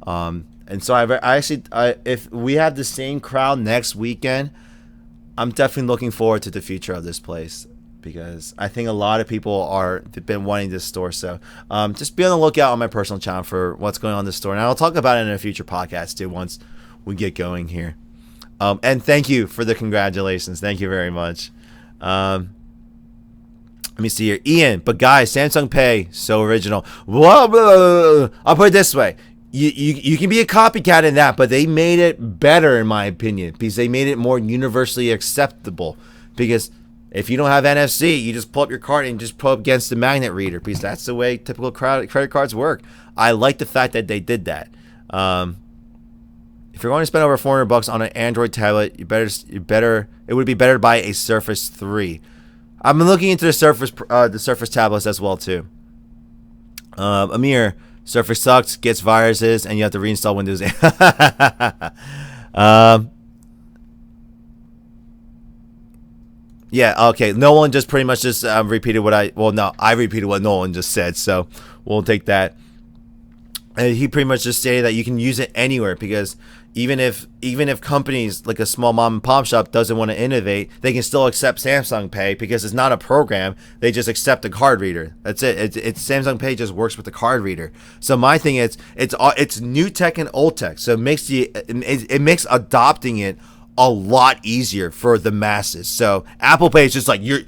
And so if we have the same crowd next weekend, I'm definitely looking forward to the future of this place, because I think a lot of people have been wanting this store. So just be on the lookout on my personal channel for what's going on in the store. And I'll talk about it in a future podcast too once we get going here. And thank you for the congratulations. Thank you very much. Let me see here. Ian, but guys, Samsung Pay, so original. Whoa, I'll put it this way. You can be a copycat in that, but they made it better, in my opinion, because they made it more universally acceptable. Because if you don't have NFC, you just pull up your card and just pull up against the magnet reader, because that's the way typical credit cards work. I like the fact that they did that. If you're going to spend over $400 on an Android tablet, it would be better to buy a Surface 3. I've been looking into the Surface tablets as well too. Amir, Surface sucks, gets viruses, and you have to reinstall Windows 8. Yeah, okay. Nolan just pretty much just repeated what I repeated what Nolan just said, so we'll take that. And he pretty much just stated that you can use it anywhere, because even if companies like a small mom and pop shop doesn't want to innovate, they can still accept Samsung Pay, because it's not a program. They just accept a card reader. That's it. It's Samsung Pay just works with the card reader. So my thing is, it's new tech and old tech. So it makes adopting it a lot easier for the masses. So Apple Pay is just like, we're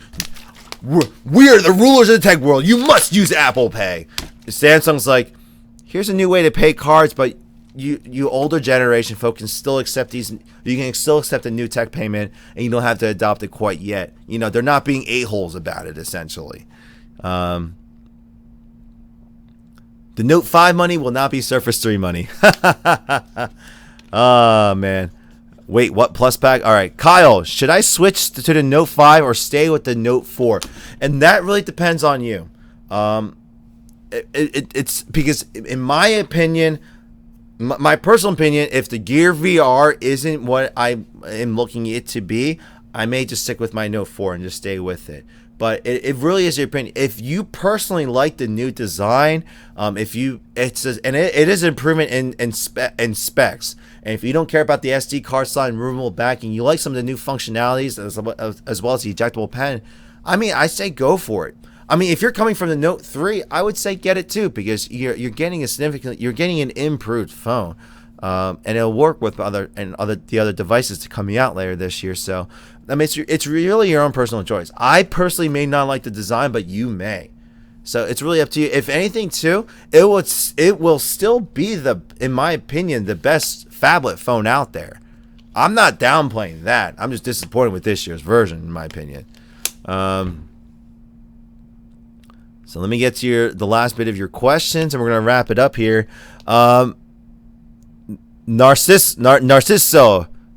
the rulers of the tech world. You must use Apple Pay. Samsung's like, here's a new way to pay cards, but you older generation folk can still accept these. You can still accept a new tech payment, and you don't have to adopt it quite yet. They're not being a-holes about it, essentially. The Note 5 money will not be Surface 3 money. Oh, man. Wait, what plus pack? All right, Kyle, should I switch to the Note 5 or stay with the Note 4? And that really depends on you. It's because, in my opinion, my personal opinion, if the Gear VR isn't what I am looking it to be, I may just stick with my Note 4 and just stay with it. But it really is your opinion. If you personally like the new design, it is an improvement in specs. And if you don't care about the SD card slot and removable backing, you like some of the new functionalities as well as the ejectable pen, I say go for it. If you're coming from the Note 3, I would say get it too, because you're getting an improved phone, and it'll work with the other devices coming out later this year. So it's really your own personal choice. I personally may not like the design, but you may. So it's really up to you. If anything, too, it will still be in my opinion, the best phablet phone out there. I'm not downplaying that. I'm just disappointed with this year's version, in my opinion. So let me get to the last bit of your questions, and we're going to wrap it up here. Narciso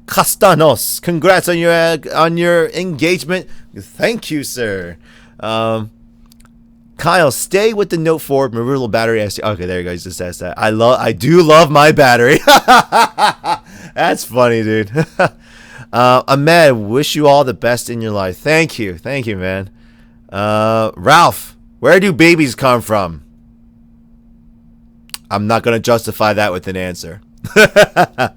Castanos, congrats on your engagement. Thank you, sir. Kyle, stay with the Note 4 removable battery. Okay, there you go. He just says that. I do love my battery. That's funny, dude. Ahmed, wish you all the best in your life. Thank you, man. Ralph, where do babies come from? I'm not going to justify that with an answer. The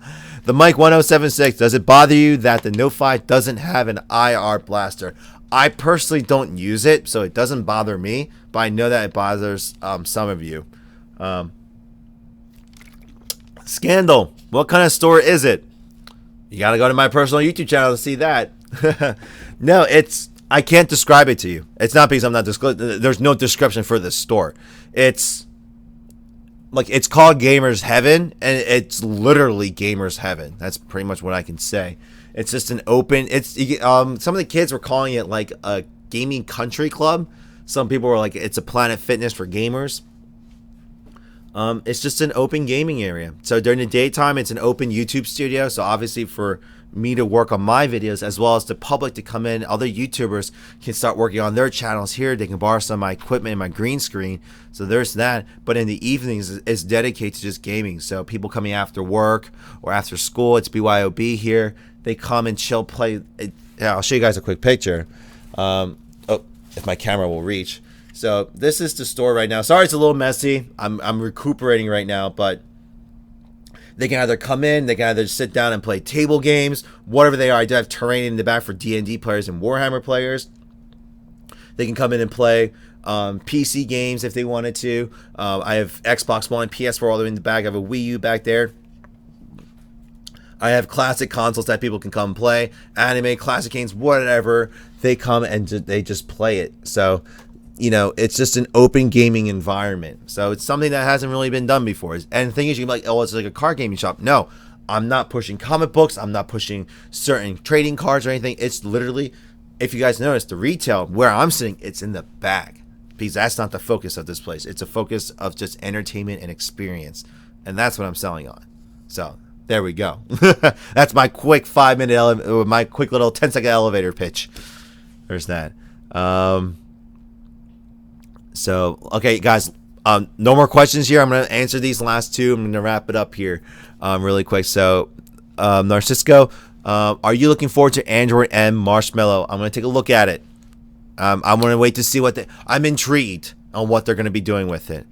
Mike 1076, does it bother you that the Note 5 doesn't have an IR blaster? I personally don't use it, so it doesn't bother me, but I know that it bothers some of you. Scandal, what kind of store is it? You got to go to my personal YouTube channel to see that. No, I can't describe it to you. It's not because I'm not there's no description for this store. It's called Gamers Heaven, and it's literally Gamers Heaven. That's pretty much what I can say. It's just an open. Some of the kids were calling it like a gaming country club. Some people were like, it's a Planet Fitness for gamers. It's just an open gaming area. So during the daytime, it's an open YouTube studio. So obviously for me to work on my videos, as well as the public to come in. Other YouTubers can start working on their channels here. They can borrow some of my equipment and my green screen. So there's that. But in the evenings, it's dedicated to just gaming. So people coming after work or after school, it's BYOB here. They come and chill, play. Yeah, I'll show you guys a quick picture. If my camera will reach. So this is the store right now. Sorry, it's a little messy. I'm recuperating right now, but they can either come in, they can either sit down and play table games, whatever they are. I do have terrain in the back for D&D players and Warhammer players. They can come in and play PC games if they wanted to. I have Xbox One, PS4 all the way in the back. I have a Wii U back there. I have classic consoles that people can come play. Anime, classic games, whatever. They come and they just play it. So, it's just an open gaming environment. So it's something that hasn't really been done before. And the thing is, you can be like, oh, it's like a card gaming shop. No, I'm not pushing comic books. I'm not pushing certain trading cards or anything. It's literally, if you guys notice, the retail, where I'm sitting, it's in the back. Because that's not the focus of this place. It's a focus of just entertainment and experience. And that's what I'm selling on. So there we go. That's my quick 5-minute, my quick little 10-second elevator pitch. There's that. So, okay, guys, no more questions here. I'm going to answer these last two. I'm going to wrap it up here really quick. So, Narcisco, are you looking forward to Android M Marshmallow? I'm going to take a look at it. I'm going to wait to see I'm intrigued on what they're going to be doing with it.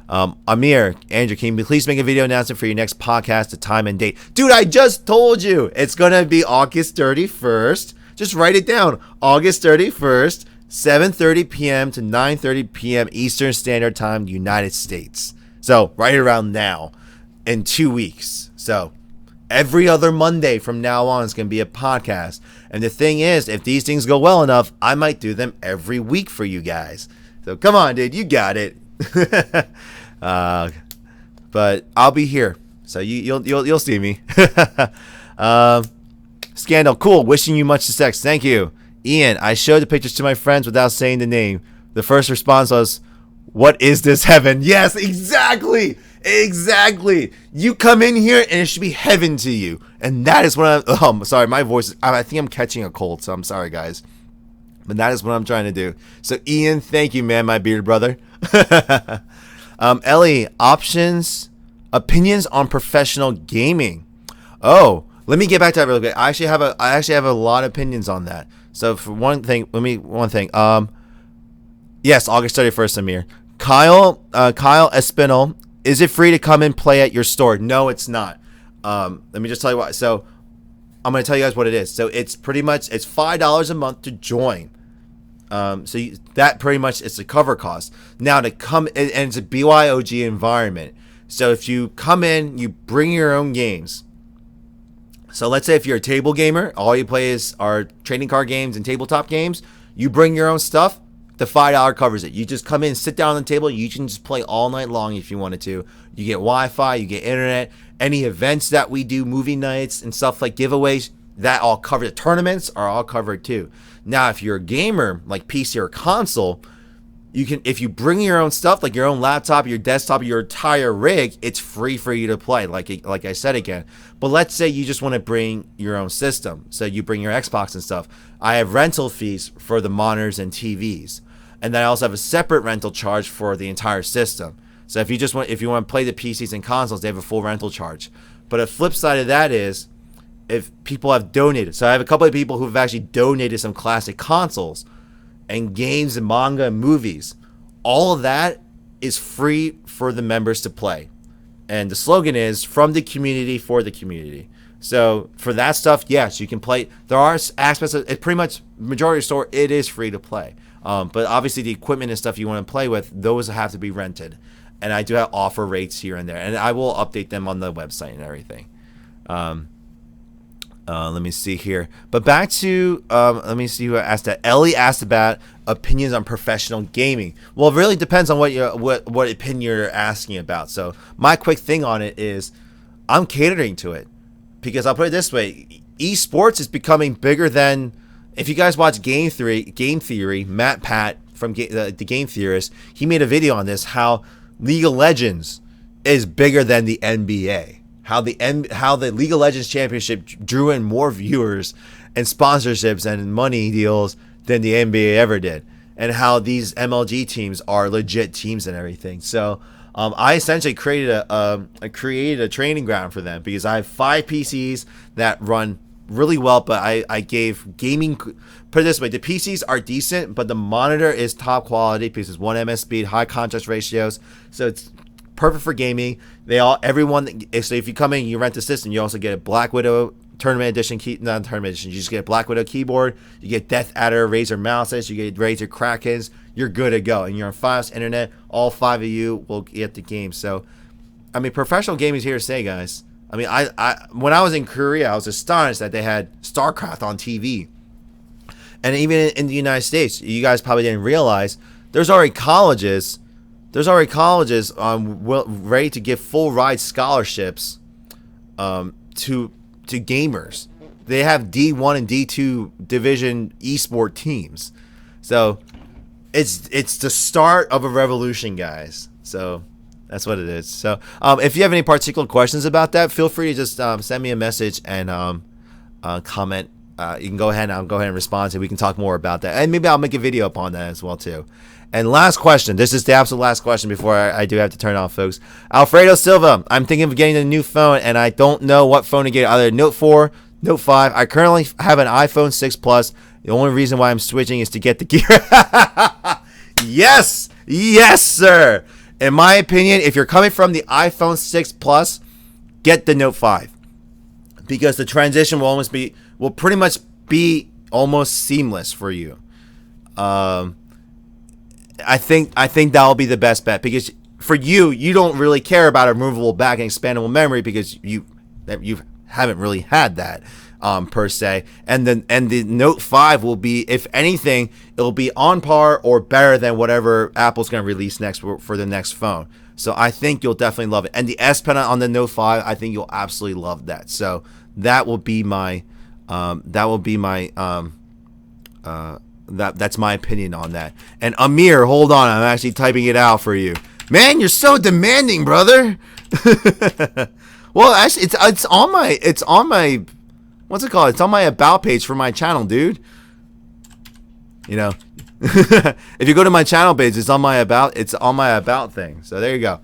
Amir, Andrew, can you please make a video announcement for your next podcast, the time and date? Dude, I just told you. It's going to be August 31st. Just write it down. August 31st, 7:30 p.m. to 9:30 p.m. Eastern Standard Time, United States. So, right around now, in 2 weeks. So, every other Monday from now on is going to be a podcast. And the thing is, if these things go well enough, I might do them every week for you guys. So, come on, dude. You got it. But I'll be here. So, you'll see me. Scandal, cool. Wishing you much success. Thank you. Ian, I showed the pictures to my friends without saying the name. The first response was, what is this heaven? Yes, exactly. Exactly. You come in here and it should be heaven to you. And that is what I'm sorry, my voice, I think I'm catching a cold, so I'm sorry, guys. But that is what I'm trying to do. So, Ian, thank you, man, my bearded brother. Ellie, opinions on professional gaming. Oh, let me get back to that really quick. I actually have a lot of opinions on that. So for one thing, yes, August 31st, Amir. Kyle Espinal, is it free to come and play at your store? No, it's not. Let me just tell you why. So I'm going to tell you guys what it is. So it's $5 a month to join. That pretty much is the cover cost. Now to come, and it's a BYOG environment. So if you come in, you bring your own games. So let's say if you're a table gamer, all you play are trading card games and tabletop games. You bring your own stuff, the $5 covers it. You just come in, sit down on the table. You can just play all night long if you wanted to. You get Wi-Fi, you get internet. Any events that we do, movie nights and stuff like giveaways, that all covered. The tournaments are all covered too. Now, if you're a gamer, like PC or console, you can, if you bring your own stuff, like your own laptop, your desktop, your entire rig, it's free for you to play, like I said again. But let's say you just want to bring your own system. So you bring your Xbox and stuff. I have rental fees for the monitors and TVs. And then I also have a separate rental charge for the entire system. So if you want to play the PCs and consoles, they have a full rental charge. But a flip side of that is, if people have donated. So I have a couple of people who have actually donated some classic consoles and games and manga and movies. All of that is free for the members to play. And the slogan is from the community for the community. So for that stuff, yes, you can play. There are aspects of it, pretty much majority of the store, it is free to play. But obviously the equipment and stuff you want to play with, those have to be rented. And I do have offer rates here and there. And I will update them on the website and everything. Let me see here. But back to, let me see who asked that. Ellie asked about opinions on professional gaming. Well, it really depends on what opinion you're asking about. So my quick thing on it is I'm catering to it. Because I'll put it this way. Esports is becoming bigger than, if you guys watch Game Theory, Matt Pat from the Game Theorist, he made a video on this, how League of Legends is bigger than the NBA. how the League of Legends Championship drew in more viewers and sponsorships and money deals than the NBA ever did, and how these MLG teams are legit teams and everything. So I essentially created a training ground for them, because I have 5 PCs that run really well, but I gave gaming, put it this way, the PCs are decent, but the monitor is top quality because it's 1 ms speed, high contrast ratios, so it's perfect for gaming. So if you come in, you rent the system, you also get a Black Widow Tournament Edition not Tournament Edition, you just get a Black Widow keyboard, you get Death Adder Razer mouses, you get Razer Krakens, you're good to go, and you're on fast internet. All 5 of you will get the game. So I mean, professional gaming is here to stay, guys. I mean, I when I was in Korea, I was astonished that they had StarCraft on TV. And even in the United States, you guys probably didn't realize, there's already colleges ready to give full ride scholarships to gamers. They have D1 and D2 division esport teams. So it's the start of a revolution, guys. So that's what it is. So if you have any particular questions about that, feel free to just send me a message and comment. You can go ahead and respond to it. We can talk more about that. And maybe I'll make a video upon that as well, too. And last question. This is the absolute last question before I do have to turn off, folks. Alfredo Silva. I'm thinking of getting a new phone, and I don't know what phone to get. Either Note 4, Note 5. I currently have an iPhone 6 Plus. The only reason why I'm switching is to get the gear. Yes! Yes, sir! In my opinion, if you're coming from the iPhone 6 Plus, get the Note 5. Because the transition will pretty much be almost seamless for you. I think that'll be the best bet, because for you don't really care about a removable back and expandable memory, because you haven't really had that per se. And the Note 5 will be, if anything, it'll be on par or better than whatever Apple's going to release next for the next phone. So I think you'll definitely love it. And the S Pen on the Note 5, I think you'll absolutely love that. So that will be my that's my opinion on that. And Amir, hold on, I'm actually typing it out for you. Man, you're so demanding, brother. Well, actually, it's on my what's it called? It's on my about page for my channel, dude. You know, if you go to my channel page, it's on my about thing. So there you go.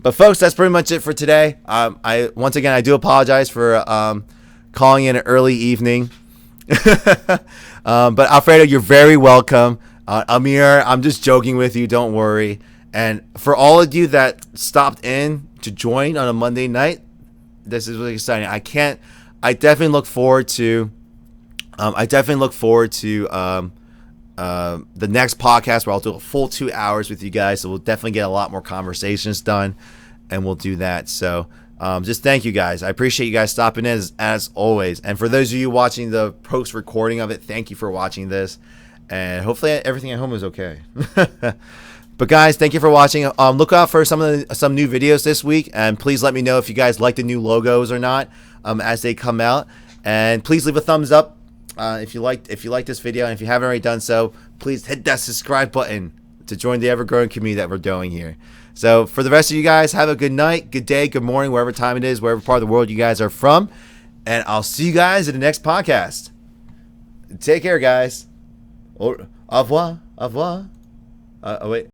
But folks, that's pretty much it for today. Once again, I do apologize for calling in an early evening. But Alfredo, you're very welcome. Amir, I'm just joking with you. Don't worry. And for all of you that stopped in to join on a Monday night, this is really exciting. I definitely look forward to the next podcast, where I'll do a full 2 hours with you guys. So we'll definitely get a lot more conversations done, and we'll do that. So just thank you guys. I appreciate you guys stopping in as always. And for those of you watching the post recording of it, thank you for watching this. And hopefully everything at home is okay. But guys, thank you for watching. Look out for some new videos this week, and please let me know if you guys like the new logos or not as they come out. And please leave a thumbs up if you like this video, and if you haven't already done so, please hit that subscribe button to join the ever-growing community that we're doing here. So for the rest of you guys, have a good night, good day, good morning, wherever time it is, wherever part of the world you guys are from, and I'll see you guys in the next podcast. Take care, guys. Au revoir. Au revoir. Wait.